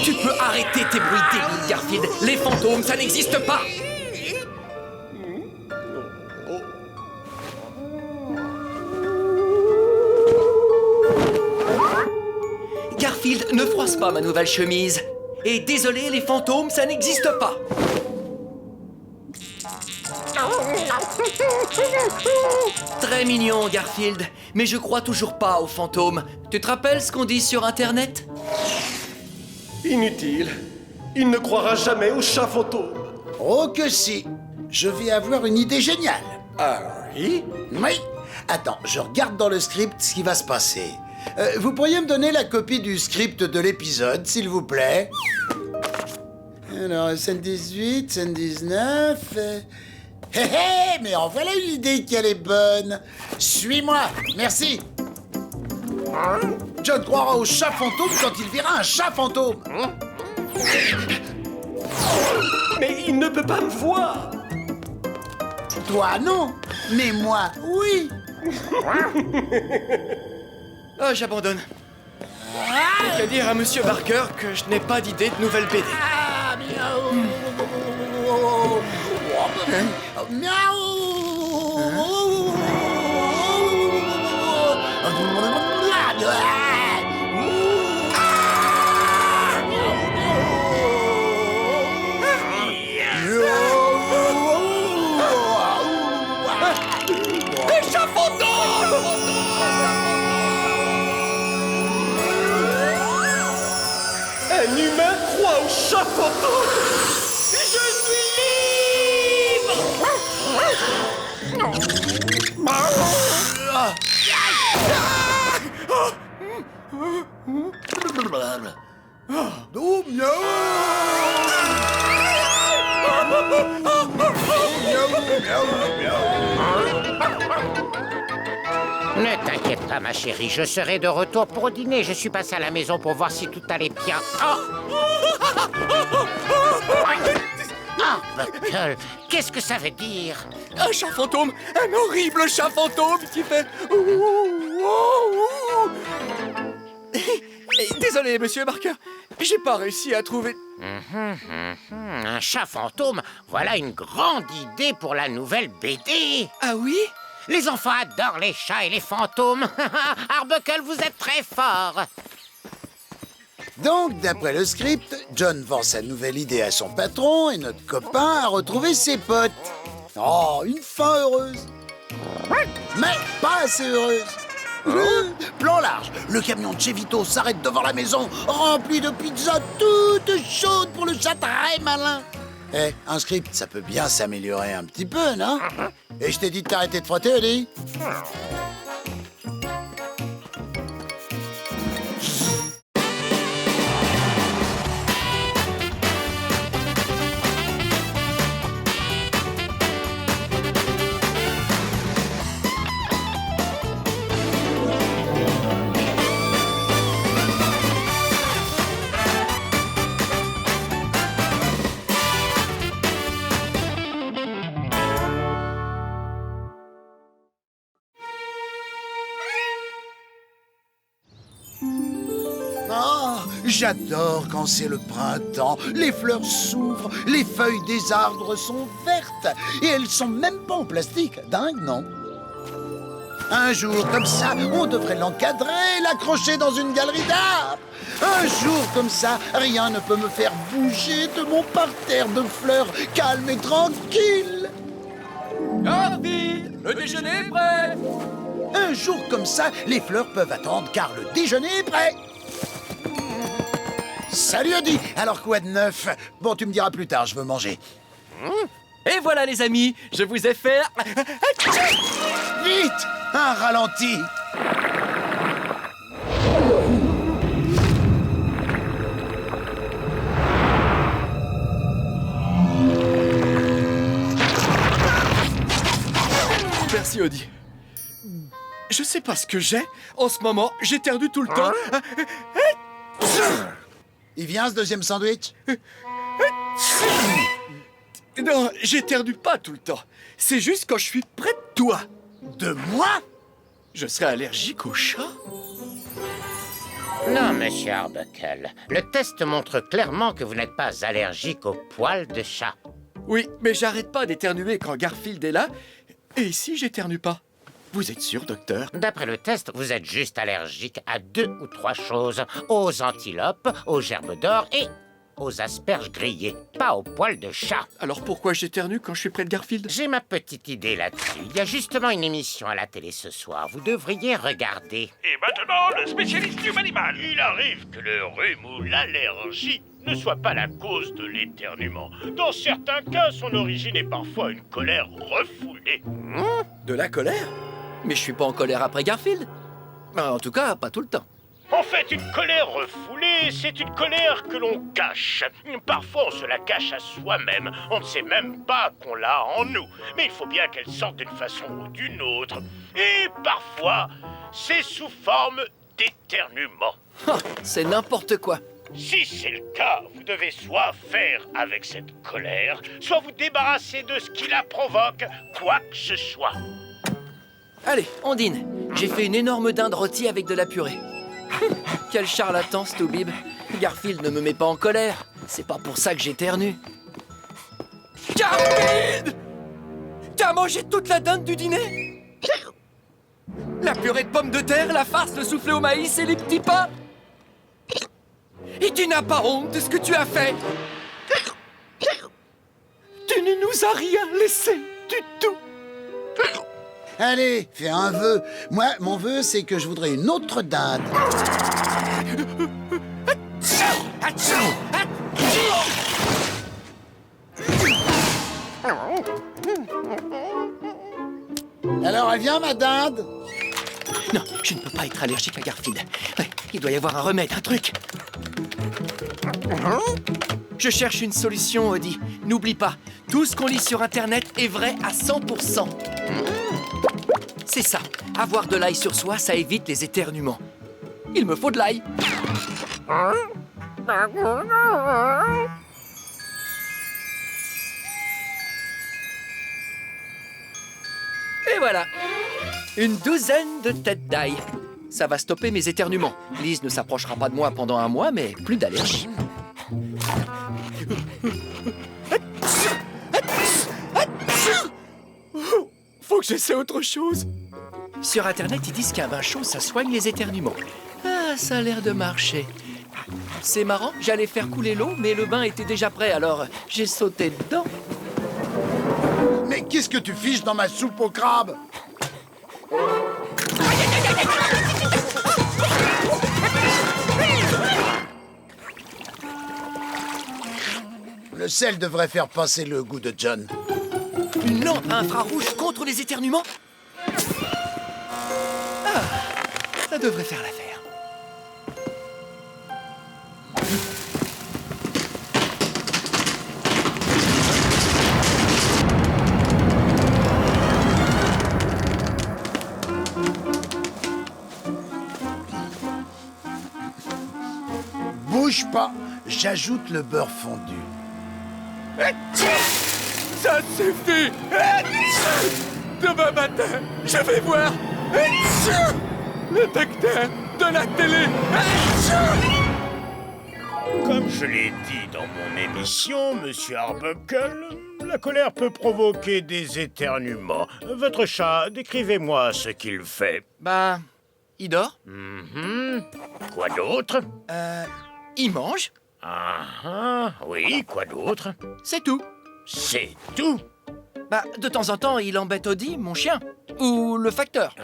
Tu peux arrêter tes bruits débiles, Garfield. Les fantômes, ça n'existe pas. Garfield, ne froisse pas ma nouvelle chemise. Et désolé, les fantômes, ça n'existe pas. Très mignon, Garfield, mais je crois toujours pas aux fantômes. Tu te rappelles ce qu'on dit sur Internet? Inutile. Il ne croira jamais aux chats fantômes. Oh que si. Je vais avoir une idée géniale. Ah oui? Oui. Attends, je regarde dans le script ce qui va se passer. Vous pourriez me donner la copie du script de l'épisode, s'il vous plaît? Alors, scène 18, scène 19... Hé hé, mais en voilà une idée qu'elle est bonne. Suis-moi, merci. John croira au chat fantôme quand il verra un chat fantôme. Mais il ne peut pas me voir. Toi, non, mais moi, oui. Oh, j'abandonne. Faut qu'à dire à Monsieur Barker que je n'ai pas d'idée de nouvelle BD. Les chats fantômes! chat fantôme! Je suis Ne t'inquiète pas, ma chérie, je serai de retour pour dîner. Je suis passé à la maison pour voir si tout allait bien. Buckle, qu'est-ce que ça veut dire? Un chat fantôme, un horrible chat fantôme qui fait... Désolé, monsieur Barker, j'ai pas réussi à trouver... Un chat fantôme, voilà une grande idée pour la nouvelle BD. Ah oui? Les enfants adorent les chats et les fantômes. Arbuckle, vous êtes très fort. Donc, d'après le script, John vend sa nouvelle idée à son patron et notre copain a retrouvé ses potes. Oh, une fin heureuse. Mais pas assez heureuse. Plan large, le camion de chez Vito s'arrête devant la maison, rempli de pizzas toutes chaudes pour le chat très malin. Eh, un script, ça peut bien s'améliorer un petit peu, non? Et je t'ai dit de t'arrêter de frotter, Eddie. J'adore quand c'est le printemps. Les fleurs s'ouvrent, les feuilles des arbres sont vertes. Et elles sont même pas en plastique. Dingue, non? Un jour comme ça, on devrait l'encadrer, l'accrocher dans une galerie d'art. Un jour comme ça, rien ne peut me faire bouger de mon parterre de fleurs calme et tranquille. Garfield, le déjeuner est prêt. Un jour comme ça, les fleurs peuvent attendre car le déjeuner est prêt. Salut Eddie, alors quoi de neuf? Bon, tu me diras plus tard, je veux manger. Et voilà les amis, je vous ai fait... Vite, un ralenti. Merci Audi. Je sais pas ce que j'ai. En ce moment, j'éternue tout le temps. Il vient ce deuxième sandwich? Non, j'éternue pas tout le temps. C'est juste quand je suis près de toi. De moi? Je serais allergique aux chats? Non, monsieur Arbuckle. Le test montre clairement que vous n'êtes pas allergique aux poils de chat. Oui, mais j'arrête pas d'éternuer quand Garfield est là. Et ici, j'éternue pas. Vous êtes sûr, docteur? D'après le test, vous êtes juste allergique à 2 ou 3 choses. Aux antilopes, aux gerbes d'or et aux asperges grillées. Pas aux poils de chat. Alors pourquoi j'éternue quand je suis près de Garfield? J'ai ma petite idée là-dessus. Il y a justement une émission à la télé ce soir. Vous devriez regarder. Et maintenant, le spécialiste du animal. Il arrive que le rhume ou l'allergie ne soit pas la cause de l'éternuement. Dans certains cas, son origine est parfois une colère refoulée. De la colère? Mais je suis pas en colère après Garfield. En tout cas, pas tout le temps. En fait, une colère refoulée, c'est une colère que l'on cache. Parfois, on se la cache à soi-même. On ne sait même pas qu'on l'a en nous. Mais il faut bien qu'elle sorte d'une façon ou d'une autre. Et parfois, c'est sous forme d'éternuement. C'est n'importe quoi. Si c'est le cas, vous devez soit faire avec cette colère, soit vous débarrasser de ce qui la provoque, quoi que ce soit. Allez, on dîne. J'ai fait une énorme dinde rôtie avec de la purée. Quel charlatan, ce Toubib. Garfield ne me met pas en colère. C'est pas pour ça que j'éternue. Garfield! T'as mangé toute la dinde du dîner? La purée de pommes de terre, la farce, le soufflé au maïs et les petits pains? Et tu n'as pas honte de ce que tu as fait? Tu ne nous as rien laissé du tout. Allez, fais un vœu. Moi, mon vœu, c'est que je voudrais une autre dinde. Alors, elle vient, ma dinde? Non, je ne peux pas être allergique à Garfield. Ouais, il doit y avoir un remède, un truc. Je cherche une solution, Odie. N'oublie pas, tout ce qu'on lit sur Internet est vrai à 100%. C'est ça. Avoir de l'ail sur soi, ça évite les éternuements. Il me faut de l'ail. Et voilà. Une douzaine de têtes d'ail. Ça va stopper mes éternuements. Lise ne s'approchera pas de moi pendant un mois, mais plus d'allergie. Faut que j'essaie autre chose. Sur Internet, ils disent qu'un bain chaud, ça soigne les éternuements. Ah, ça a l'air de marcher. C'est marrant, j'allais faire couler l'eau, mais le bain était déjà prêt, alors j'ai sauté dedans. Mais qu'est-ce que tu fiches dans ma soupe au crabe? Le sel devrait faire passer le goût de John. Une lampe à infrarouge contre les éternuements? Ah, ça devrait faire l'affaire. Bouge pas, j'ajoute le beurre fondu. Ça suffit! Demain matin, je vais voir le docteur de la télé. Comme je l'ai dit dans mon émission, Monsieur Arbuckle, la colère peut provoquer des éternuements. Votre chat, décrivez-moi ce qu'il fait. Bah, il dort. Quoi d'autre? Il mange. Oui, quoi d'autre? C'est tout. C'est tout? Bah, de temps en temps, il embête Odie, mon chien. Ou le facteur.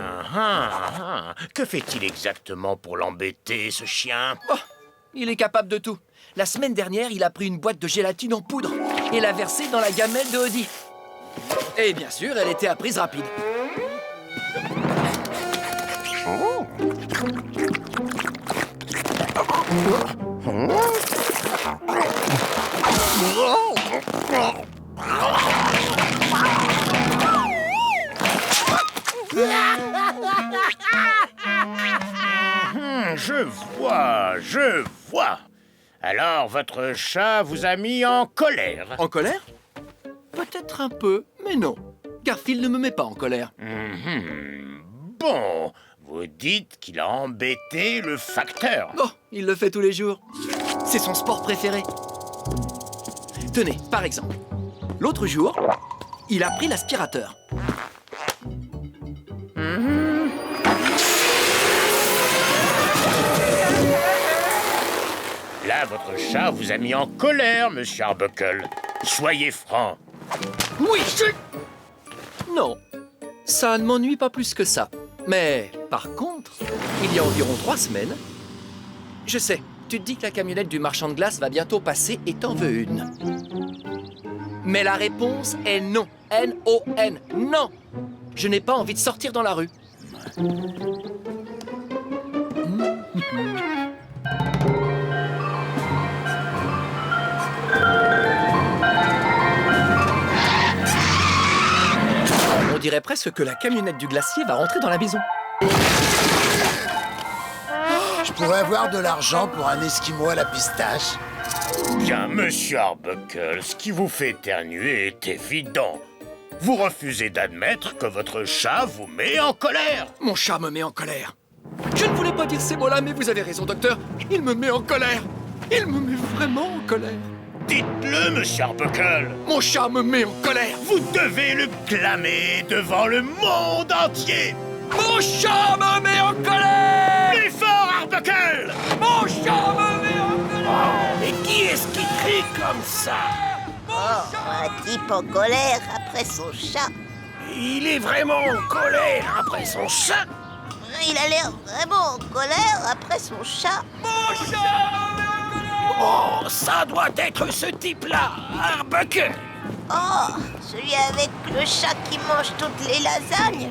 Que fait-il exactement pour l'embêter, ce chien? Oh, il est capable de tout. La semaine dernière, il a pris une boîte de gélatine en poudre et l'a versée dans la gamelle de Odie. Et bien sûr, elle était à prise rapide. Je vois. Alors, votre chat vous a mis en colère? En colère? Peut-être un peu, mais non. Garfield ne me met pas en colère. Bon, vous dites qu'il a embêté le facteur. Oh, il le fait tous les jours. C'est son sport préféré. Tenez, par exemple, l'autre jour, il a pris l'aspirateur. Là, votre chat vous a mis en colère, Monsieur Arbuckle. Soyez franc. Oui, Non, ça ne m'ennuie pas plus que ça. Mais, par contre, il y a environ 3 semaines... Je sais, tu te dis que la camionnette du marchand de glace va bientôt passer et t'en veux une. Mais la réponse est non. N-O-N. Non! Je n'ai pas envie de sortir dans la rue. On dirait presque que la camionnette du glacier va rentrer dans la maison. Je pourrais avoir de l'argent pour un esquimau à la pistache. Bien, Monsieur Arbuckle, ce qui vous fait éternuer est évident. Vous refusez d'admettre que votre chat vous met en colère. Mon chat me met en colère. Je ne voulais pas dire ces mots-là, mais vous avez raison, docteur. Il me met en colère. Il me met vraiment en colère. Dites-le, Monsieur Arbuckle. Mon chat me met en colère. Vous devez le clamer devant le monde entier. Mon chat me met en colère. Plus fort, Arbuckle. Mon chat me met en colère. Oh, mais qui est-ce qui crie comme ça? Un type en colère après son chat. Il est vraiment en colère après son chat. Il a l'air vraiment en colère après son chat. Mon chat! Oh, ça doit être ce type-là, Arbuckle. Oh, celui avec le chat qui mange toutes les lasagnes.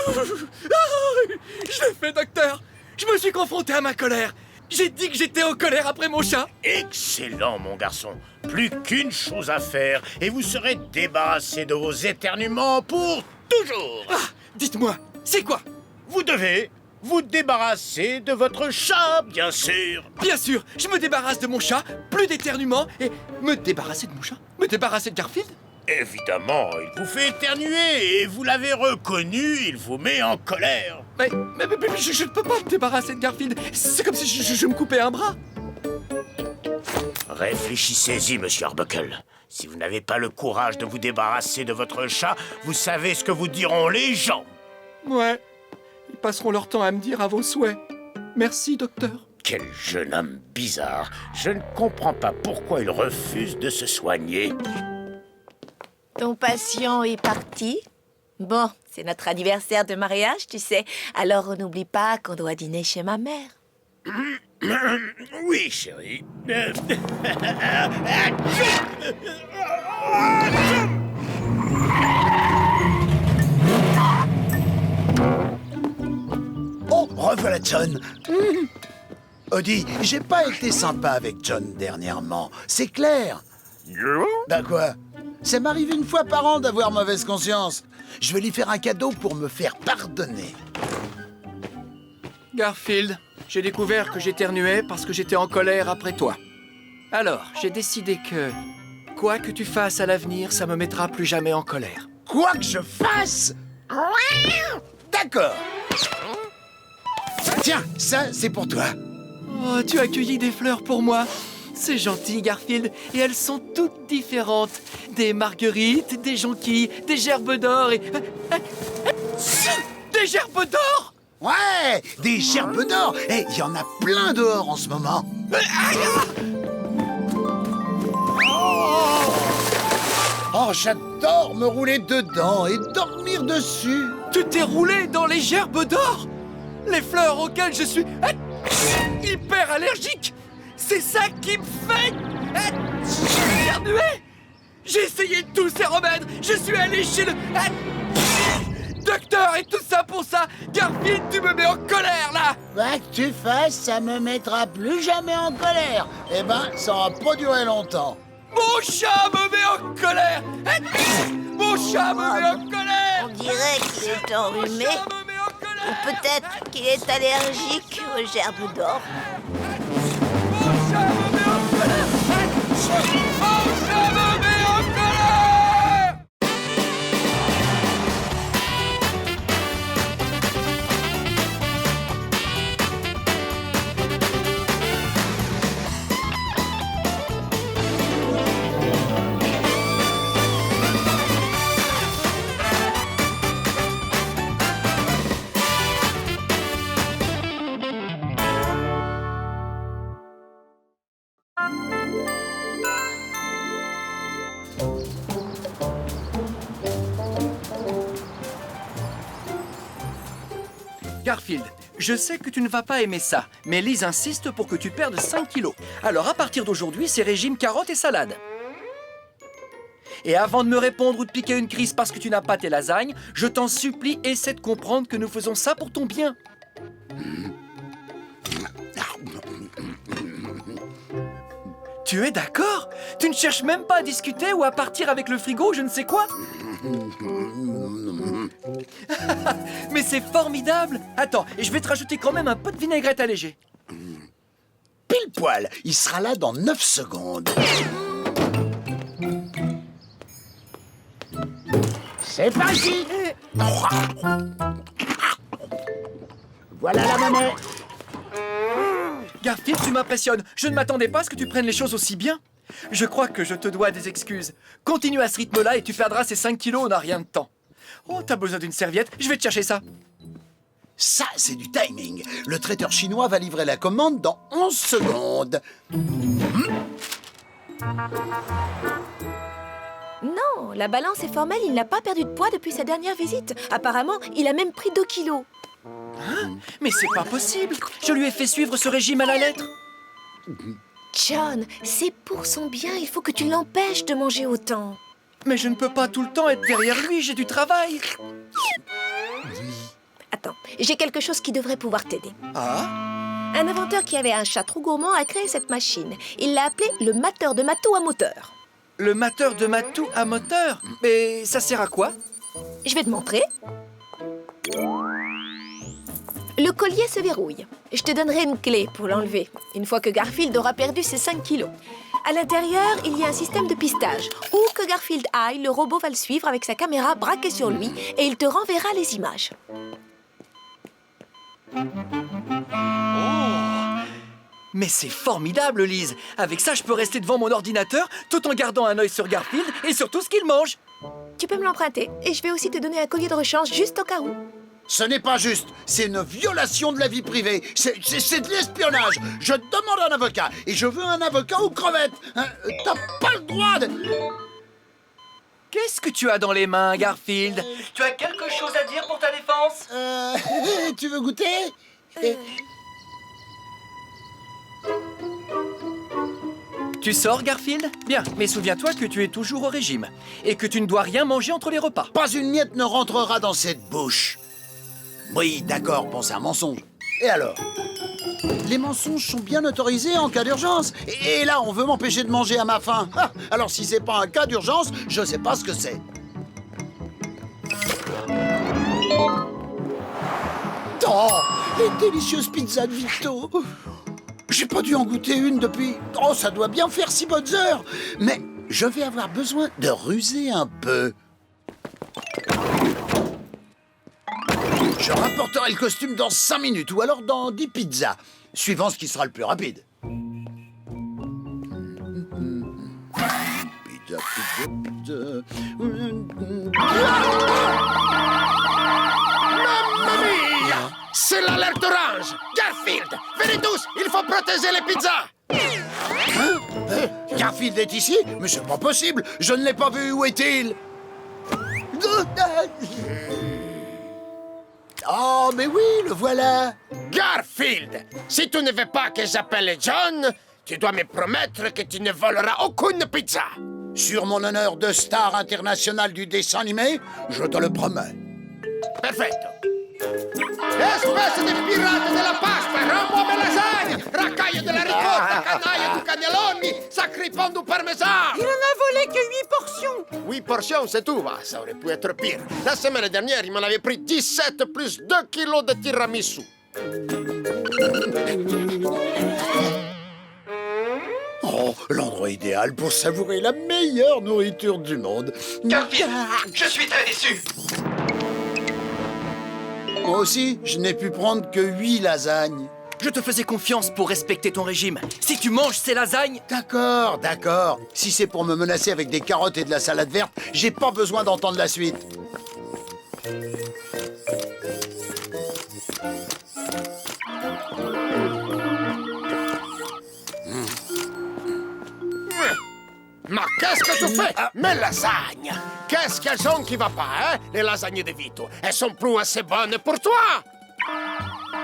Je l'ai fait, docteur. Je me suis confronté à ma colère. J'ai dit que j'étais en colère après mon chat. Excellent, mon garçon. Plus qu'une chose à faire et vous serez débarrassé de vos éternuements pour toujours. Ah, dites-moi, c'est quoi? Vous devez vous débarrasser de votre chat, bien sûr. Bien sûr, je me débarrasse de mon chat, plus d'éternuements, et me débarrasser de mon chat? Me débarrasser de Garfield? Évidemment, il vous fait éternuer et vous l'avez reconnu, il vous met en colère. Mais je ne peux pas me débarrasser de Garfield. C'est comme si je me coupais un bras. Réfléchissez-y, monsieur Arbuckle. Si vous n'avez pas le courage de vous débarrasser de votre chat, vous savez ce que vous diront les gens. Ouais, ils passeront leur temps à me dire à vos souhaits. Merci, docteur. Quel jeune homme bizarre. Je ne comprends pas pourquoi il refuse de se soigner. Ton patient est parti? Bon, c'est notre anniversaire de mariage, tu sais. Alors on n'oublie pas qu'on doit dîner chez ma mère. Oui, chérie. Oh, revoilà John. Odie, j'ai pas été sympa avec John dernièrement, c'est clair. Bah quoi? Ça m'arrive une fois par an d'avoir mauvaise conscience. Je vais lui faire un cadeau pour me faire pardonner. Garfield, j'ai découvert que j'éternuais parce que j'étais en colère après toi. Alors, j'ai décidé que, quoi que tu fasses à l'avenir, ça me mettra plus jamais en colère. Quoi que je fasse? D'accord. Tiens, ça, c'est pour toi. Oh, tu as cueilli des fleurs pour moi. C'est gentil, Garfield, et elles sont toutes différentes. Des marguerites, des jonquilles, des gerbes d'or et... Des gerbes d'or! Ouais, des gerbes d'or. Et il y en a plein dehors en ce moment. Oh, j'adore me rouler dedans et dormir dessus. Tu t'es roulé dans les gerbes d'or? Les fleurs auxquelles je suis hyper allergique. C'est ça qui me fait éternuer. J'ai essayé tous ces remèdes. Je suis allé chez le docteur et tout ça pour ça. Garfield, tu me mets en colère là. Quoi que tu fasses, ça me mettra plus jamais en colère. Eh ben, ça aura pas duré longtemps. Mon chat me met en colère. Mon chat me met en colère. On dirait qu'il est enrhumé. Ou peut-être qu'il est allergique aux gerbes d'or. Mon chat me met en colère. Mon chat me met en colère. Garfield, je sais que tu ne vas pas aimer ça, mais Liz insiste pour que tu perdes 5 kilos. Alors à partir d'aujourd'hui, c'est régime carottes et salade. Et avant de me répondre ou de piquer une crise parce que tu n'as pas tes lasagnes, je t'en supplie, essaie de comprendre que nous faisons ça pour ton bien. Tu es d'accord? Tu ne cherches même pas à discuter ou à partir avec le frigo, je ne sais quoi? Mais c'est formidable! Attends, et je vais te rajouter quand même un peu de vinaigrette allégée. Pile poil, il sera là dans 9 secondes. C'est parti! Voilà la monnaie. Garfield, tu m'impressionnes. Je ne m'attendais pas à ce que tu prennes les choses aussi bien. Je crois que je te dois des excuses. Continue à ce rythme-là et tu perdras ces 5 kilos en un rien de temps. Oh, t'as besoin d'une serviette? Je vais te chercher ça. Ça, c'est du timing. Le traiteur chinois va livrer la commande dans 11 secondes. Non, la balance est formelle, il n'a pas perdu de poids depuis sa dernière visite. Apparemment, il a même pris 2 kilos. Hein? Mais c'est pas possible. Je lui ai fait suivre ce régime à la lettre. John, c'est pour son bien, il faut que tu l'empêches de manger autant. Mais je ne peux pas tout le temps être derrière lui, j'ai du travail. Attends, j'ai quelque chose qui devrait pouvoir t'aider. Ah? Un inventeur qui avait un chat trop gourmand a créé cette machine. Il l'a appelée le mateur de matou à moteur. Le mateur de matou à moteur? Mais ça sert à quoi? Je vais te montrer. Le collier se verrouille. Je te donnerai une clé pour l'enlever, une fois que Garfield aura perdu ses 5 kilos. À l'intérieur, il y a un système de pistage. Où que Garfield aille, le robot va le suivre avec sa caméra braquée sur lui et il te renverra les images. Mais c'est formidable, Lise. Avec ça, je peux rester devant mon ordinateur tout en gardant un œil sur Garfield et sur tout ce qu'il mange. Tu peux me l'emprunter et je vais aussi te donner un collier de rechange juste au cas où. Ce n'est pas juste, c'est une violation de la vie privée. C'est de l'espionnage. Je demande un avocat et je veux un avocat aux crevettes. Hein, t'as pas le droit de... Qu'est-ce que tu as dans les mains, Garfield? Tu as quelque chose à dire pour ta défense? Tu veux goûter? Tu sors, Garfield? Bien, mais souviens-toi que tu es toujours au régime et que tu ne dois rien manger entre les repas. Pas une miette ne rentrera dans cette bouche. Oui, d'accord, bon, c'est un mensonge. Et alors? Les mensonges sont bien autorisés en cas d'urgence. Et là, on veut m'empêcher de manger à ma faim. Ah, alors si c'est pas un cas d'urgence, je sais pas ce que c'est. Oh, les délicieuses pizzas de Vito. J'ai pas dû en goûter une depuis... Oh, ça doit bien faire 6 bonnes heures. Mais je vais avoir besoin de ruser un peu. Je rapporterai le costume dans 5 minutes ou alors dans 10 pizzas, suivant ce qui sera le plus rapide. Pizza, pizza, pizza. Mamma mia! C'est l'alerte orange! Garfield! Venez tous! Il faut protéger les pizzas! Garfield est ici? Mais c'est pas possible! Je ne l'ai pas vu! Où est-il? Oh, mais oui, le voilà! Garfield! Si tu ne veux pas que j'appelle John, tu dois me promettre que tu ne voleras aucune pizza! Sur mon honneur de star international du dessin animé, je te le promets. Perfetto! Espèce de pirate de la pasta, rends-moi mes lasagnes! Racaille de la ricotta, canaille du cannelloni, sacripant du parmesan! Il en a volé que 8 portions! 8 portions, c'est tout, bah, ça aurait pu être pire. La semaine dernière, il m'en avait pris 17 plus 2 kilos de tiramisu. Oh, l'endroit idéal pour savourer la meilleure nourriture du monde. Garfield, je suis très déçu. Moi aussi, je n'ai pu prendre que 8 lasagnes. Je te faisais confiance pour respecter ton régime. Si tu manges ces lasagnes... D'accord, d'accord. Si c'est pour me menacer avec des carottes et de la salade verte, j'ai pas besoin d'entendre la suite. Ma qu'est-ce que tu fais? Mes lasagnes! Qu'est-ce qu'elles ont qui va pas, hein? Les lasagnes de Vito, elles sont plus assez bonnes pour toi!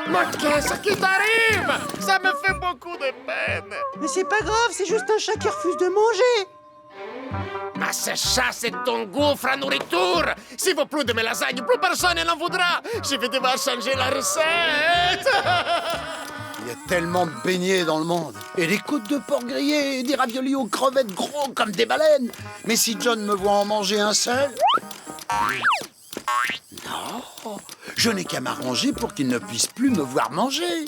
Mais qu'est-ce qui t'arrive? Ça me fait beaucoup de peine! Mais c'est pas grave, c'est juste un chat qui refuse de manger. Mais ce chat, c'est ton gouffre à nourriture! S'il veut plus de mes lasagnes, plus personne n'en voudra! Je vais devoir changer la recette! Il y a tellement de beignets dans le monde. Et des côtes de porc grillées et des raviolis aux crevettes gros comme des baleines. Mais si John me voit en manger un seul... Non, je n'ai qu'à m'arranger pour qu'il ne puisse plus me voir manger.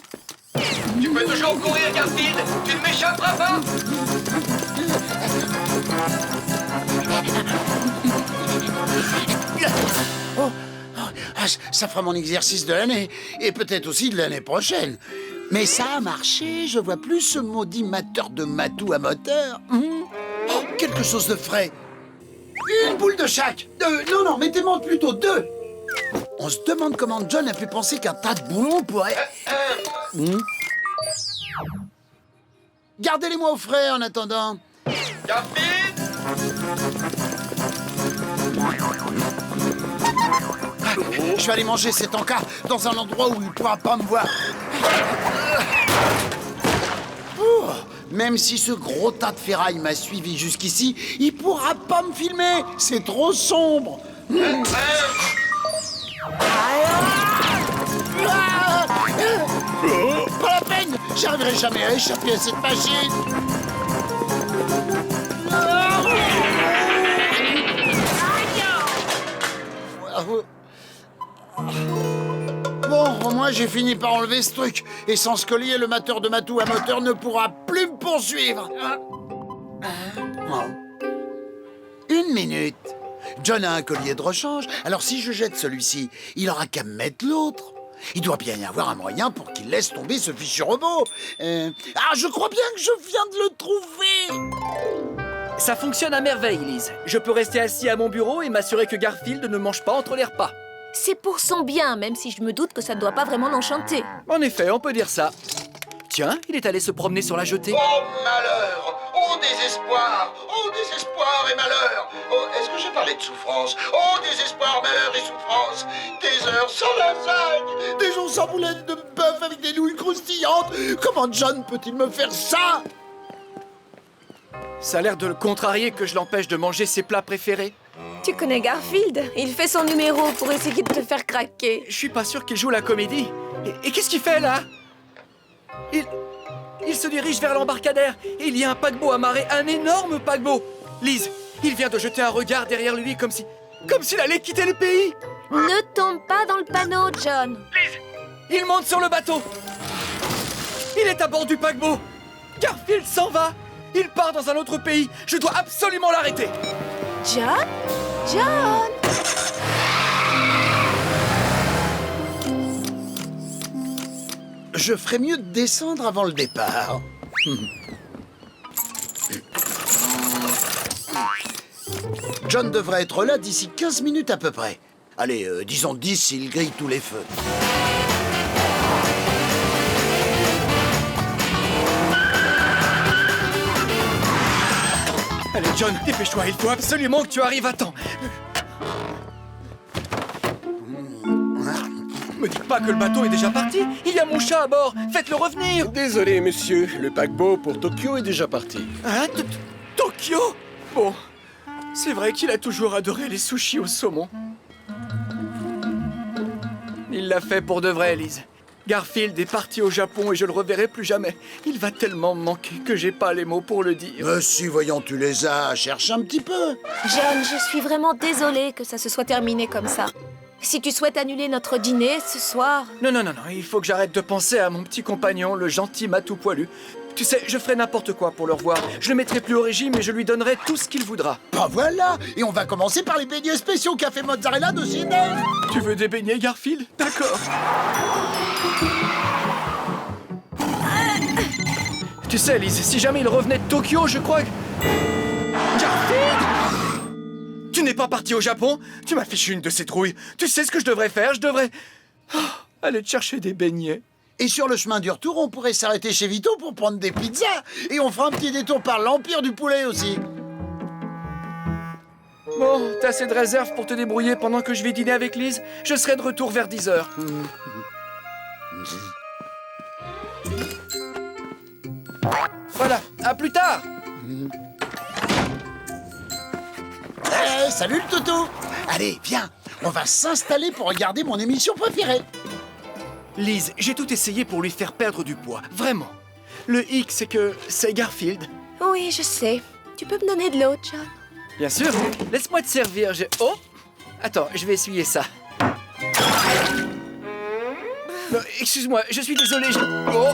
Tu peux toujours courir, Garfield. Tu ne m'échapperas pas. Oh, ça fera mon exercice de l'année. Et peut-être aussi de l'année prochaine. Mais ça a marché, je vois plus ce maudit mateur de matou à moteur. Oh, quelque chose de frais. Une boule de chaque. Non, mettez-moi plutôt 2. On se demande comment John a pu penser qu'un tas de boulons pourrait... Gardez-les-moi au frais en attendant. Garfield! Je vais aller manger cet encas dans un endroit où il ne pourra pas me voir. Même si ce gros tas de ferraille m'a suivi jusqu'ici, il pourra pas me filmer. C'est trop sombre. J'arriverai jamais à échapper à cette machine. Bon, au moins j'ai fini par enlever ce truc. Et sans ce collier, le mateur de matou à moteur ne pourra plus me poursuivre. Une minute. John a un collier de rechange, alors si je jette celui-ci, il aura qu'à me mettre l'autre. Il doit bien y avoir un moyen pour qu'il laisse tomber ce fichu robot. Ah, je crois bien que je viens de le trouver. Ça fonctionne à merveille, Lise. Je peux rester assis à mon bureau et m'assurer que Garfield ne mange pas entre les repas. C'est pour son bien, même si je me doute que ça ne doit pas vraiment l'enchanter. En effet, on peut dire ça. Tiens, il est allé se promener sur la jetée. Oh malheur! Oh désespoir! Oh désespoir et malheur! Oh, est-ce que j'ai parlé de souffrance? Oh désespoir, malheur et souffrance! Des heures sans lasagne! Des jours sans boulettes de bœuf avec des nouilles croustillantes! Comment John peut-il me faire ça? Ça a l'air de le contrarier que je l'empêche de manger ses plats préférés. Tu connais Garfield? Il fait son numéro pour essayer de te faire craquer. Je suis pas sûr qu'il joue la comédie. Et qu'est-ce qu'il fait là? Il se dirige vers l'embarcadère. Il y a un paquebot amarré, un énorme paquebot. Lise, il vient de jeter un regard derrière lui comme s'il allait quitter le pays. Ne tombe pas dans le panneau, John. Lise, il monte sur le bateau. Il est à bord du paquebot. Garfield s'en va. Il part dans un autre pays. Je dois absolument l'arrêter. John? John! Je ferais mieux de descendre avant le départ. John devrait être là d'ici 15 minutes à peu près. Allez, disons 10 s'il grille tous les feux. Allez, John, dépêche-toi, il faut absolument que tu arrives à temps. Me dites pas que le bateau est déjà parti. Il y a mon chat à bord. Faites-le revenir. Désolé, monsieur. Le paquebot pour Tokyo est déjà parti. Hein? Tokyo? Bon, c'est vrai qu'il a toujours adoré les sushis au saumon. Il l'a fait pour de vrai, Lise. Garfield est parti au Japon et je le reverrai plus jamais. Il va tellement me manquer que j'ai pas les mots pour le dire. Mais si, voyons, tu les as. Cherche un petit peu. John, je suis vraiment désolée que ça se soit terminé comme ça. Si tu souhaites annuler notre dîner ce soir... Non, il faut que j'arrête de penser à mon petit compagnon, le gentil matou poilu. Tu sais, je ferai n'importe quoi pour le revoir. Je le mettrai plus au régime et je lui donnerai tout ce qu'il voudra. Bah voilà. Et on va commencer par les beignets spéciaux café mozzarella de Sydney. Tu veux des beignets, Garfield? D'accord. Tu sais, Lise, si jamais il revenait de Tokyo, je crois que... Garfield! Tu n'es pas parti au Japon? Tu m'as fichu une de ces trouilles. Tu sais ce que je devrais faire? Je devrais... aller te chercher des beignets. Et sur le chemin du retour, on pourrait s'arrêter chez Vito pour prendre des pizzas. Et on fera un petit détour par l'Empire du Poulet aussi. Bon, t'as assez de réserve pour te débrouiller pendant que je vais dîner avec Lise? Je serai de retour vers 10h. Voilà, à plus tard. Salut le toutou. Allez, viens, on va s'installer pour regarder mon émission préférée. Lise, j'ai tout essayé pour lui faire perdre du poids, vraiment. Le hic, c'est que c'est Garfield. Oui, je sais. Tu peux me donner de l'eau, John? Bien sûr, laisse-moi te servir, Oh! Attends, je vais essuyer ça. Non, excuse-moi, je suis désolé, Oh!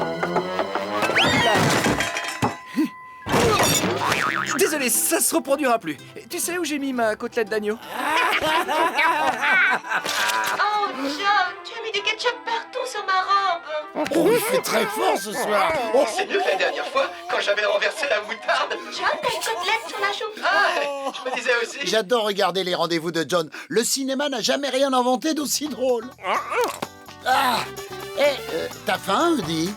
Désolé, ça se reproduira plus. Tu sais où j'ai mis ma côtelette d'agneau? Oh, John, tu as mis du ketchup partout sur ma robe. Oh, il fait très fort ce soir. Oh, c'est mieux que la dernière fois, quand j'avais renversé la moutarde. John, t'as une côtelette sur la chaussure. Ah, je me disais aussi. J'adore regarder les rendez-vous de John. Le cinéma n'a jamais rien inventé d'aussi drôle. Ah! T'as faim, Woody?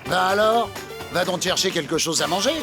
Bah alors, va donc chercher quelque chose à manger.